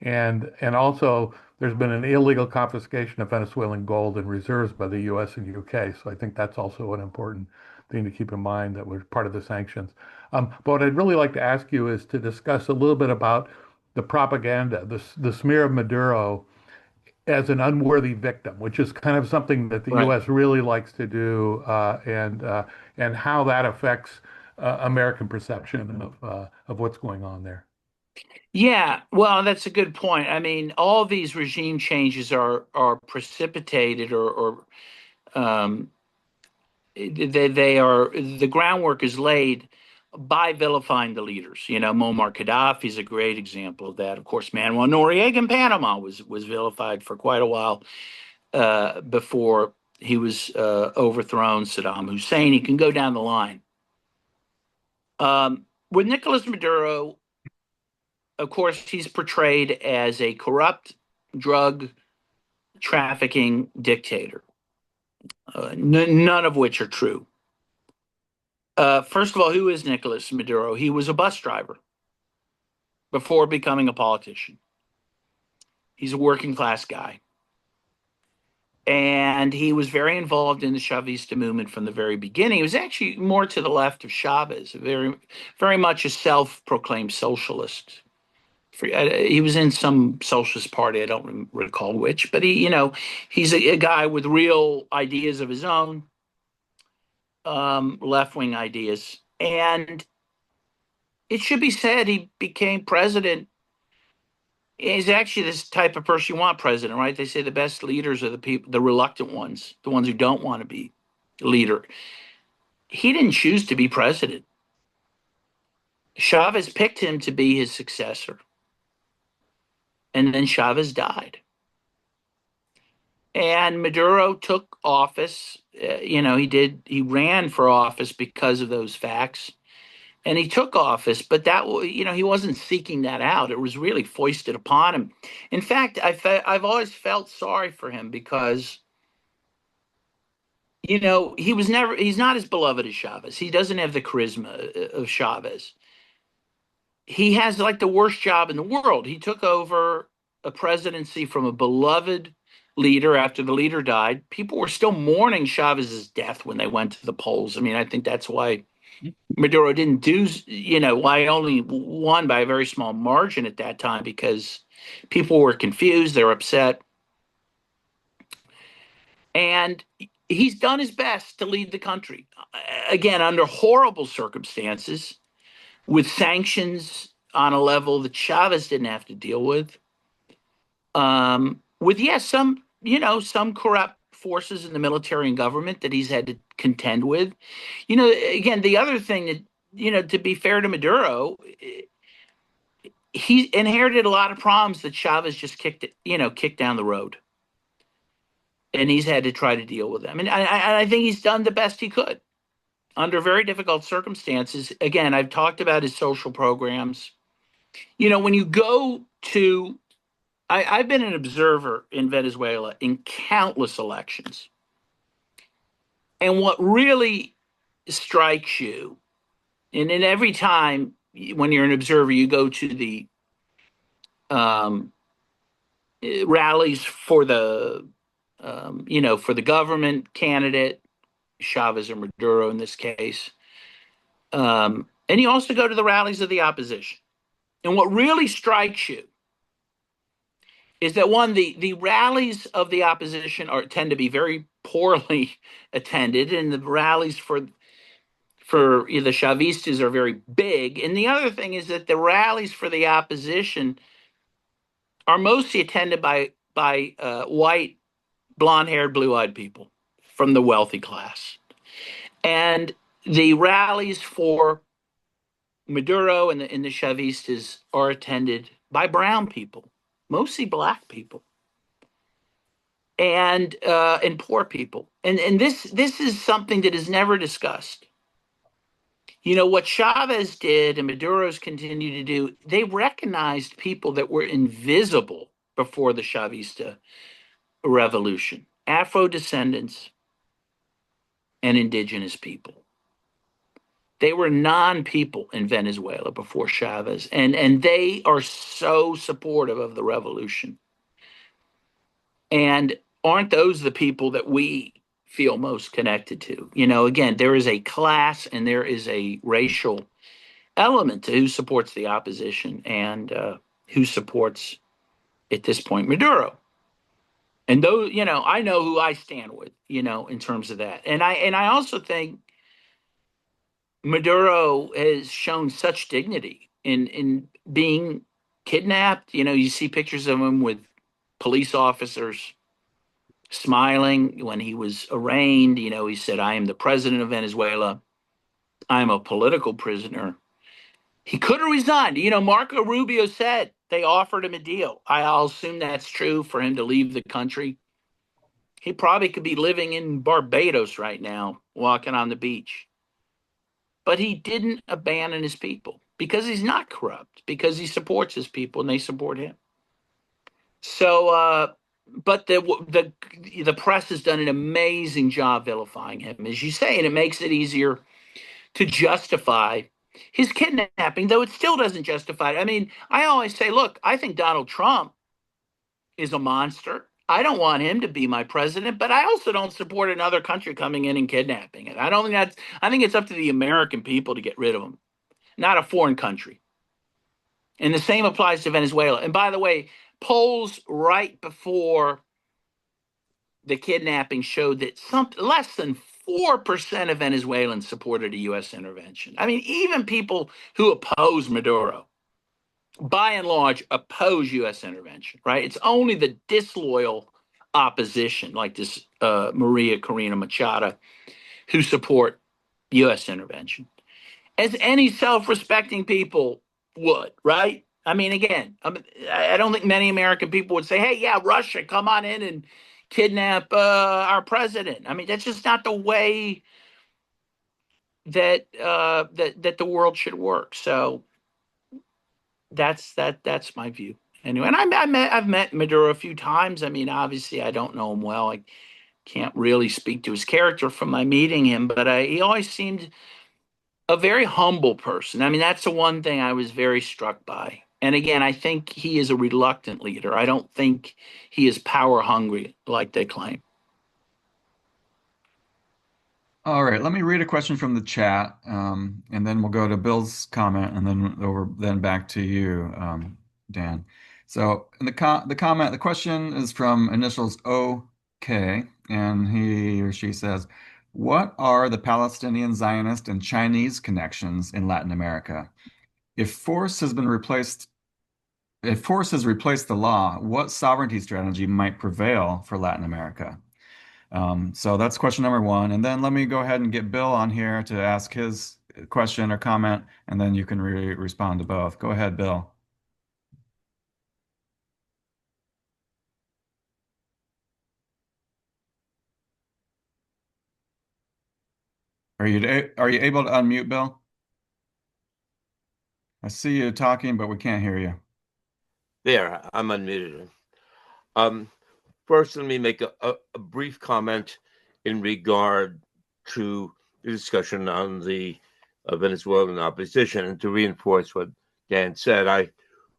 And also, there's been an illegal confiscation of Venezuelan gold and reserves by the U.S. and U.K. So I think that's also an important thing to keep in mind that was part of the sanctions. But what I'd really like to ask you is to discuss a little bit about the propaganda, the smear of Maduro as an unworthy victim, which is kind of something that the Right. U.S. really likes to do, and how that affects American perception of what's going on there. Yeah, well, that's a good point. I mean, all these regime changes are precipitated or they are, the groundwork is laid by vilifying the leaders. You know, Muammar Gaddafi is a great example of that. Of course, Manuel Noriega in Panama was vilified for quite a while before he was overthrown. Saddam Hussein. You can go down the line. With Nicolas Maduro, of course, he's portrayed as a corrupt drug trafficking dictator, none of which are true. First of all, who is Nicolas Maduro? He was a bus driver before becoming a politician. He's a working class guy. And he was very involved in the Chavista movement from the very beginning. He was actually more to the left of Chavez, very much a self-proclaimed socialist. He was in some socialist party, I don't recall which, but he's a guy with real ideas of his own, left-wing ideas. And it should be said he became president. He's actually this type of person you want president, right? They say the best leaders are the people, the reluctant ones, the ones who don't want to be leader. He didn't choose to be president. Chavez picked him to be his successor. And then Chavez died. And Maduro took office. He ran for office because of those facts. And he took office, but he wasn't seeking that out. It was really foisted upon him. In fact, I've always felt sorry for him because, he's not as beloved as Chavez. He doesn't have the charisma of Chavez. He has like the worst job in the world. He took over a presidency from a beloved leader after the leader died. People were still mourning Chavez's death when they went to the polls. I mean, I think that's why Maduro didn't do, why he only won by a very small margin at that time, because people were confused, they're upset. And he's done his best to lead the country, again, under horrible circumstances, with sanctions on a level that Chavez didn't have to deal with. Some corrupt forces in the military and government that he's had to contend with. Again, the other thing that, to be fair to Maduro, he inherited a lot of problems that Chavez just kicked down the road. And he's had to try to deal with them. And I think he's done the best he could under very difficult circumstances. Again, I've talked about his social programs. When you go to, I've been an observer in Venezuela in countless elections. And what really strikes you, and in every time when you're an observer, you go to the rallies for the for the government candidate, Chavez or Maduro in this case. And you also go to the rallies of the opposition. And what really strikes you is that the rallies of the opposition tend to be very poorly attended, and the rallies for the Chavistas are very big. And the other thing is that the rallies for the opposition are mostly attended by white, blonde-haired, blue-eyed people from the wealthy class. And the rallies for Maduro and the Chavistas are attended by brown people, mostly black people, and poor people. And this is something that is never discussed. What Chavez did and Maduro's continue to do, they recognized people that were invisible before the Chavista revolution: Afro descendants and indigenous people. They were non-people in Venezuela before Chavez, and they are so supportive of the revolution. And aren't those the people that we feel most connected to? Again, there is a class and there is a racial element to who supports the opposition and who supports, at this point, Maduro. And those, I know who I stand with, in terms of that. And I also think Maduro has shown such dignity in being kidnapped. You see pictures of him with police officers smiling when he was arraigned. He said, "I am the president of Venezuela. I'm a political prisoner." He could have resigned. Marco Rubio said they offered him a deal. I'll assume that's true for him to leave the country. He probably could be living in Barbados right now, walking on the beach. But he didn't abandon his people because he's not corrupt, because he supports his people and they support him. So, but the press has done an amazing job vilifying him, as you say, and it makes it easier to justify his kidnapping, though it still doesn't justify it. I mean, I always say, look, I think Donald Trump is a monster. I don't want him to be my president, but I also don't support another country coming in and kidnapping it. I think it's up to the American people to get rid of him, not a foreign country. And the same applies to Venezuela. And by the way, polls right before the kidnapping showed that less than 4% of Venezuelans supported a U.S. intervention. I mean, even people who oppose Maduro, by and large, oppose U.S. intervention, right? It's only the disloyal opposition, like this Maria Corina Machado, who support U.S. intervention, as any self-respecting people would, right? I mean, again, I don't think many American people would say, "Hey, yeah, Russia, come on in and kidnap our president." I mean, that's just not the way that the world should work. So that's my view anyway. And I've met Maduro a few times. I mean, obviously, I don't know him well. I can't really speak to his character from my meeting him, but he always seemed a very humble person. I mean, that's the one thing I was very struck by. And again, I think he is a reluctant leader. I don't think he is power hungry like they claim. All right, let me read a question from the chat, and then we'll go to Bill's comment, and then back to you, Dan. So, in the question is from initials OK, and he or she says, "What are the Palestinian, Zionist, and Chinese connections in Latin America? If force has replaced the law, what sovereignty strategy might prevail for Latin America?" So that's question number one. And then let me go ahead and get Bill on here to ask his question or comment, and then you can respond to both. Go ahead, Bill. Are you able to unmute, Bill? I see you talking, but we can't hear you. There, I'm unmuted. First, let me make a brief comment in regard to the discussion on the Venezuelan opposition, and to reinforce what Dan said. I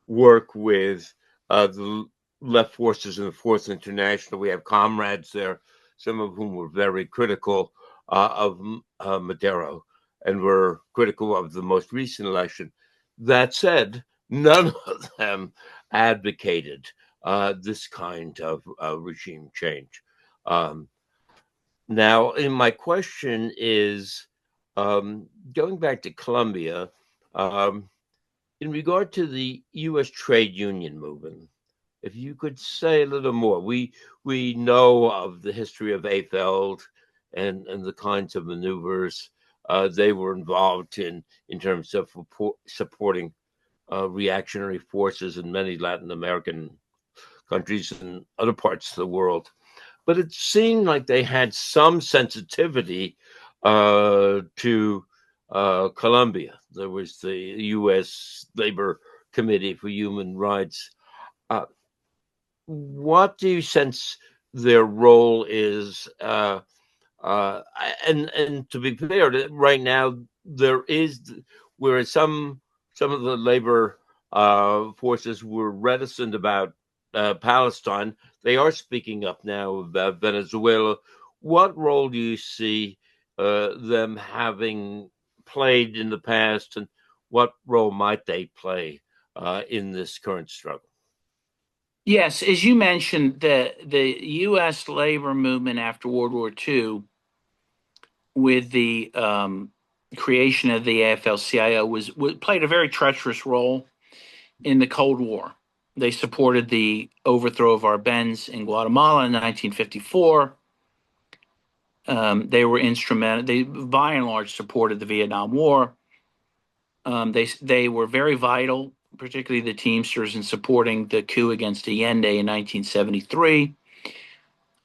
work with the left forces in the Fourth International. We have comrades there, some of whom were very critical of Maduro and were critical of the most recent election. That said, none of them advocated this kind of regime change. Now, in my question is going back to Colombia, in regard to the U.S. trade union movement, if you could say a little more. We know of the history of AFELD and the kinds of maneuvers they were involved in terms of supporting reactionary forces in many Latin American countries and other parts of the world. But it seemed like they had some sensitivity to Colombia. There was the U.S. Labor Committee for Human Rights. What do you sense their role is? And to be fair, right now there is, whereas some of the labor forces were reticent about Palestine, they are speaking up now about Venezuela. What role do you see them having played in the past, and what role might they play in this current struggle? Yes, as you mentioned, the U.S. labor movement after World War II, with the creation of the AFL-CIO, was played a very treacherous role in the Cold War. They supported the overthrow of Arbenz in Guatemala in 1954. They were instrumental. They, by and large, supported the Vietnam War. They were very vital, particularly the Teamsters, in supporting the coup against Allende in 1973.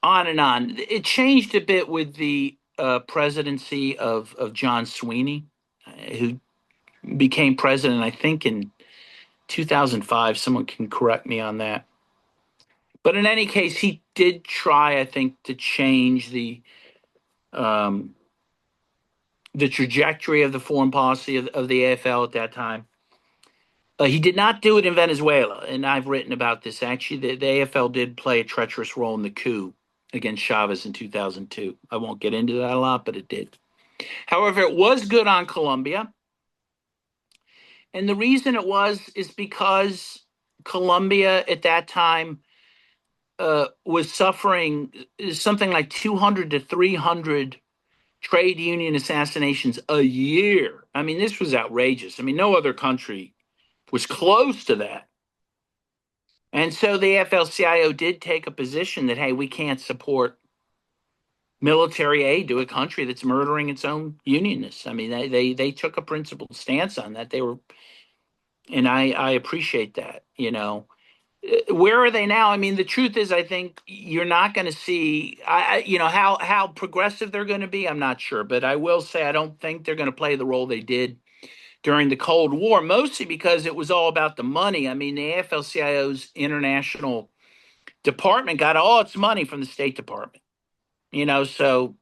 On and on. It changed a bit with the presidency of John Sweeney, who became president, I think, in 2005. Someone can correct me on that. But in any case, he did try, I think, to change the trajectory of the foreign policy of the AFL at that time. He did not do it in Venezuela, and I've written about this. Actually, the AFL did play a treacherous role in the coup against Chavez in 2002. I won't get into that a lot, but it did. However, it was good on Colombia. And the reason it is because Colombia at that time was suffering something like 200 to 300 trade union assassinations a year. I mean, this was outrageous. I mean, no other country was close to that. And so the AFL-CIO did take a position that, hey, we can't support military aid to a country that's murdering its own unionists. I mean, they took a principled stance on that. They were, and I appreciate that, you know. Where are they now? I mean, the truth is, I think you're not going to see, you know, how progressive they're going to be. I'm not sure, but I will say I don't think they're going to play the role they did during the Cold War, mostly because it was all about the money. I mean, the AFL-CIO's international department got all its money from the State Department, you know, so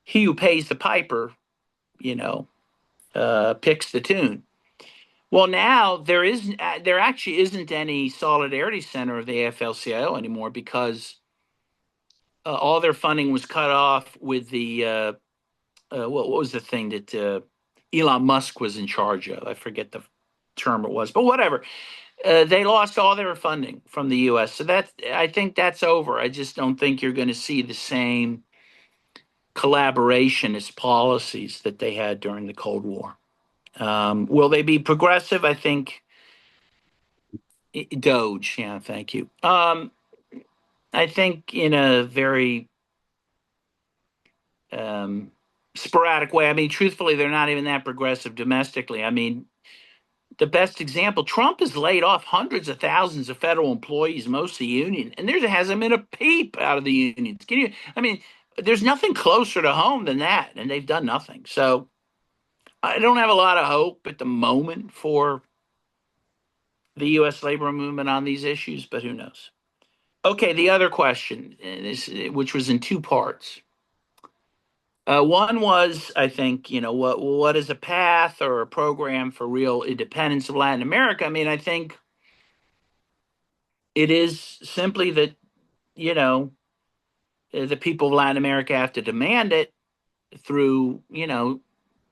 he who pays the piper, you know, picks the tune. Well, now there actually isn't any solidarity center of the AFL-CIO anymore, because all their funding was cut off with the what was the thing that Elon Musk was in charge of? I forget the term it was, but whatever. They lost all their funding from the U.S., so I think that's over. I just don't think you're going to see the same collaborationist policies that they had during the Cold War. Will they be progressive? I think. Doge, yeah, thank you. I think in a very sporadic way. I mean, truthfully, they're not even that progressive domestically. I mean, the best example, Trump has laid off hundreds of thousands of federal employees, mostly union, and there hasn't been a peep out of the unions. I mean, there's nothing closer to home than that, and they've done nothing. So I don't have a lot of hope at the moment for the U.S. labor movement on these issues, but who knows? Okay, the other question, which was in two parts. One was, I think, you know, what is a path or a program for real independence of Latin America? I mean, I think it is simply that, you know, the people of Latin America have to demand it through, you know,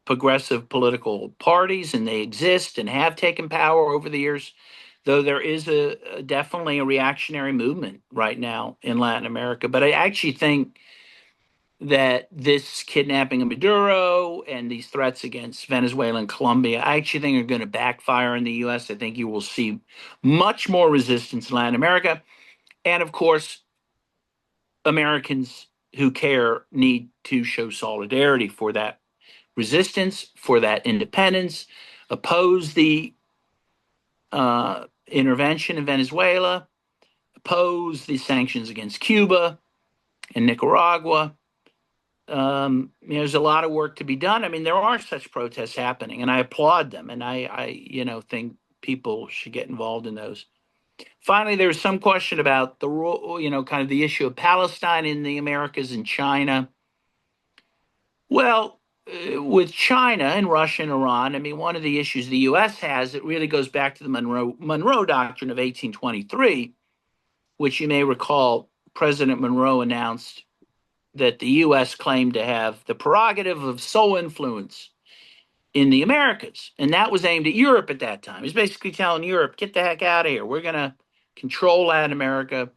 progressive political parties, and they exist and have taken power over the years. Though there is definitely a reactionary movement right now in Latin America, but I actually think that this kidnapping of Maduro and these threats against Venezuela and Colombia, I actually think are going to backfire in the U.S. I think you will see much more resistance in Latin America, and of course, Americans who care need to show solidarity for that resistance, for that independence, oppose the intervention in Venezuela, oppose the sanctions against Cuba and Nicaragua. There's a lot of work to be done. I mean, there are such protests happening, and I applaud them, and I think people should get involved in those. Finally, there's some question about the kind of the issue of Palestine in the Americas and China. Well, with China and Russia and Iran, I mean, one of the issues the U.S. has, it really goes back to the Monroe Doctrine of 1823, which you may recall President Monroe announced that the U.S. claimed to have the prerogative of sole influence in the Americas. And that was aimed at Europe at that time. He's basically telling Europe, get the heck out of here. We're going to control Latin America.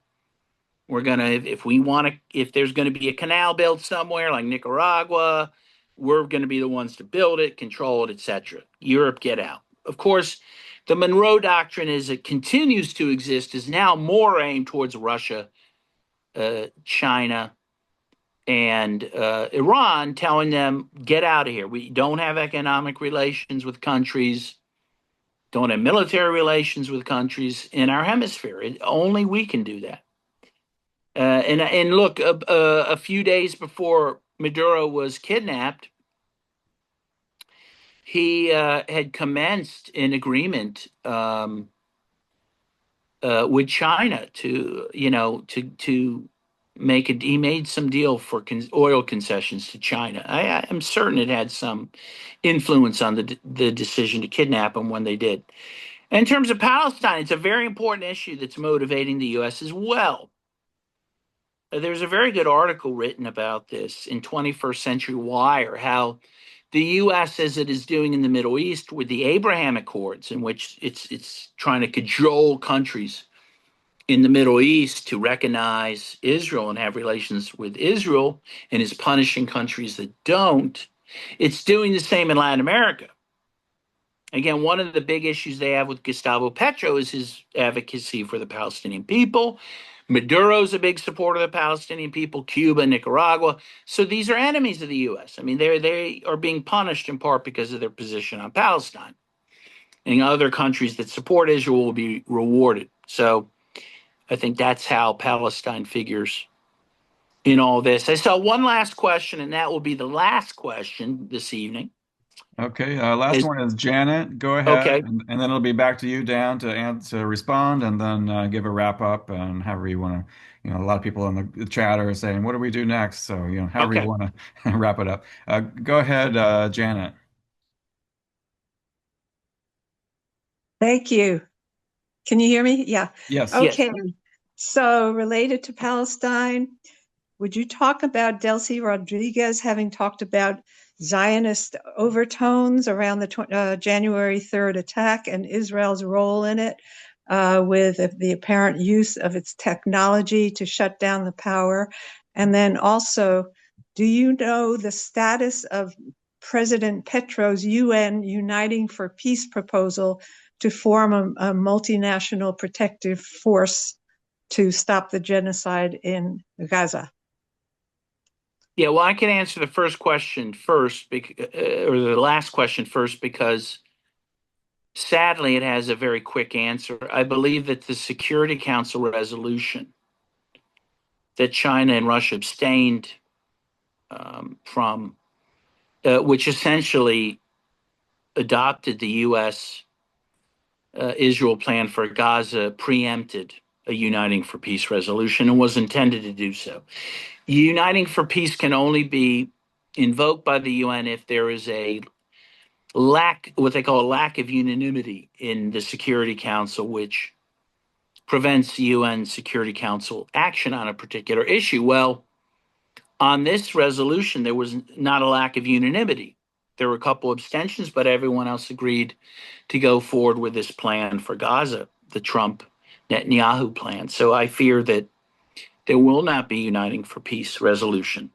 We're going to, if there's going to be a canal built somewhere like Nicaragua, we're going to be the ones to build it, control it, etc. Europe, get out. Of course, the Monroe Doctrine, as it continues to exist, is now more aimed towards Russia, China, and Iran, telling them, get out of here. We don't have economic relations with countries, don't have military relations with countries in our hemisphere. Only we can do that. And look, a few days before Maduro was kidnapped, he had commenced an agreement with China to make it. He made some deal for oil concessions to China. I'm certain it had some influence on the decision to kidnap him when they did. And in terms of Palestine, it's a very important issue that's motivating the U.S. as well. There's a very good article written about this in 21st Century Wire, how the U.S., as it is doing in the Middle East with the Abraham Accords, in which it's trying to cajole countries in the Middle East to recognize Israel and have relations with Israel, and is punishing countries that don't. It's doing the same in Latin America. Again, one of the big issues they have with Gustavo Petro is his advocacy for the Palestinian people. Maduro's a big supporter of the Palestinian people, Cuba, Nicaragua. So these are enemies of the U.S. I mean, they are being punished in part because of their position on Palestine. And other countries that support Israel will be rewarded. So I think that's how Palestine figures in all this. I saw one last question, and that will be the last question this evening. Okay, last one is Janet. Go ahead, Okay. and then it'll be back to you, Dan, to respond, and then give a wrap up and however you want to. A lot of people in the chat are saying, "What do we do next?" So, however you Okay. want to wrap it up. Go ahead, Janet. Thank you. Can you hear me? Yeah. Yes. Okay. So related to Palestine, would you talk about Delcy Rodriguez having talked about Zionist overtones around the January 3rd attack and Israel's role in it, with the apparent use of its technology to shut down the power? And then also, do you know the status of President Petro's UN Uniting for Peace proposal to form a multinational protective force to stop the genocide in Gaza? Yeah, well, I can answer the first question first, or the last question first, because sadly it has a very quick answer. I believe that the Security Council resolution that China and Russia abstained from, which essentially adopted the U.S. Israel plan for Gaza, preempted a Uniting for Peace resolution and was intended to do so. Uniting for Peace can only be invoked by the UN if there is a what they call a lack of unanimity in the Security Council, which prevents UN Security Council action on a particular issue. Well, on this resolution, there was not a lack of unanimity. There were a couple abstentions, but everyone else agreed to go forward with this plan for Gaza, the Trump Netanyahu plan. So I fear that there will not be uniting for peace resolution,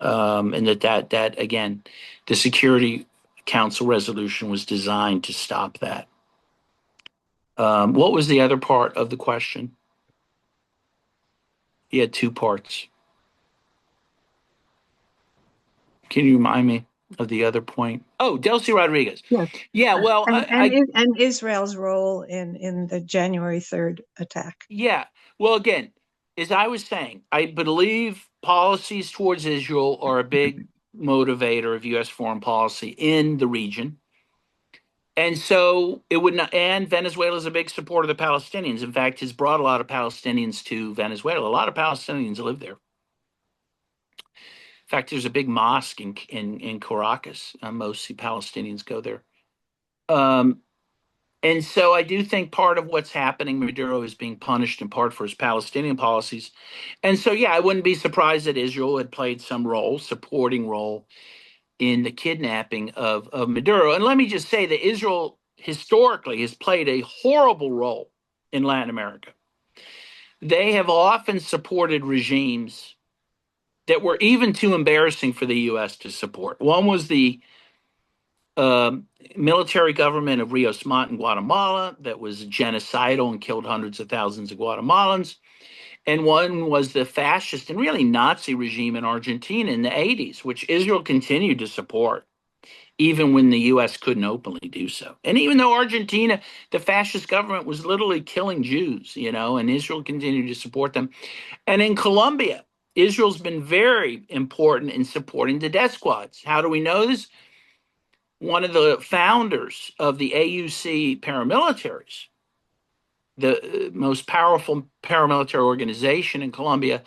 and that again, the Security Council resolution was designed to stop that. What was the other part of the question? He had two parts. Can you remind me of the other point? Oh, Delcy Rodriguez. Yes. Yeah, well, and Israel's role in the January 3rd attack. Yeah. Well, again, as I was saying, I believe policies towards Israel are a big motivator of U.S. foreign policy in the region. And so it would not, and Venezuela is a big supporter of the Palestinians. In fact, has brought a lot of Palestinians to Venezuela. A lot of Palestinians live there. In fact, there's a big mosque in Caracas. Mostly Palestinians go there. And so I do think part of what's happening, Maduro is being punished in part for his Palestinian policies. And so, yeah, I wouldn't be surprised that Israel had played some role, supporting role in the kidnapping of Maduro. And let me just say that Israel historically has played a horrible role in Latin America. They have often supported regimes that were even too embarrassing for the U.S. to support. One was the military government of Rios Montt in Guatemala that was genocidal and killed hundreds of thousands of Guatemalans. And one was the fascist and really Nazi regime in Argentina in the 80s, which Israel continued to support, even when the U.S. couldn't openly do so. And even though Argentina, the fascist government was literally killing Jews, and Israel continued to support them. And in Colombia, Israel's been very important in supporting the death squads. How do we know this? One of the founders of the AUC paramilitaries, the most powerful paramilitary organization in Colombia,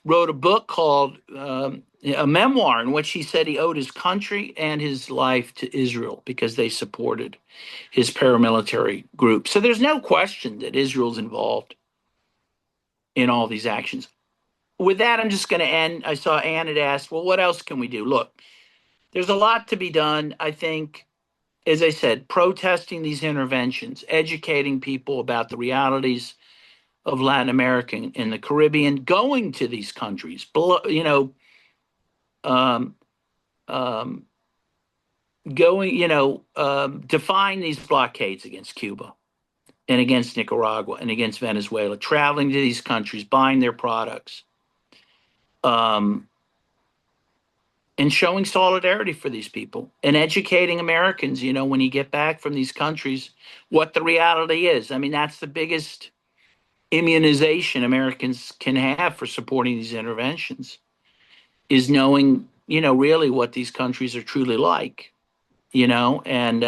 wrote a book called a memoir in which he said he owed his country and his life to Israel because they supported his paramilitary group. So there's no question that Israel's involved in all these actions. With that, I'm just going to end. I saw Ann had asked, well, what else can we do? Look, there's a lot to be done. I think, as I said, protesting these interventions, educating people about the realities of Latin America and the Caribbean, going to these countries, defying these blockades against Cuba and against Nicaragua and against Venezuela, traveling to these countries, buying their products, and showing solidarity for these people and educating Americans, when you get back from these countries, what the reality is. I mean, that's the biggest immunization Americans can have for supporting these interventions, is knowing, really what these countries are truly like, and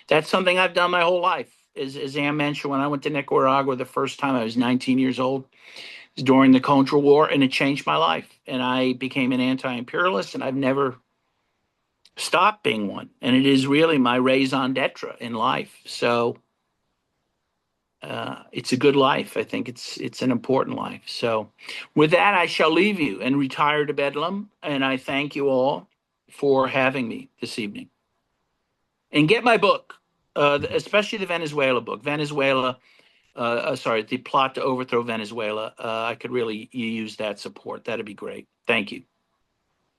that's something I've done my whole life. As Ann mentioned, when I went to Nicaragua the first time, I was 19 years old. During the Contra War, and it changed my life. And I became an anti-imperialist, and I've never stopped being one. And it is really my raison d'etre in life. So it's a good life. I think it's an important life. So with that, I shall leave you and retire to Bedlam. And I thank you all for having me this evening. And get my book, especially the Venezuela book, the plot to overthrow Venezuela. I could really use that support. That'd be great. Thank you.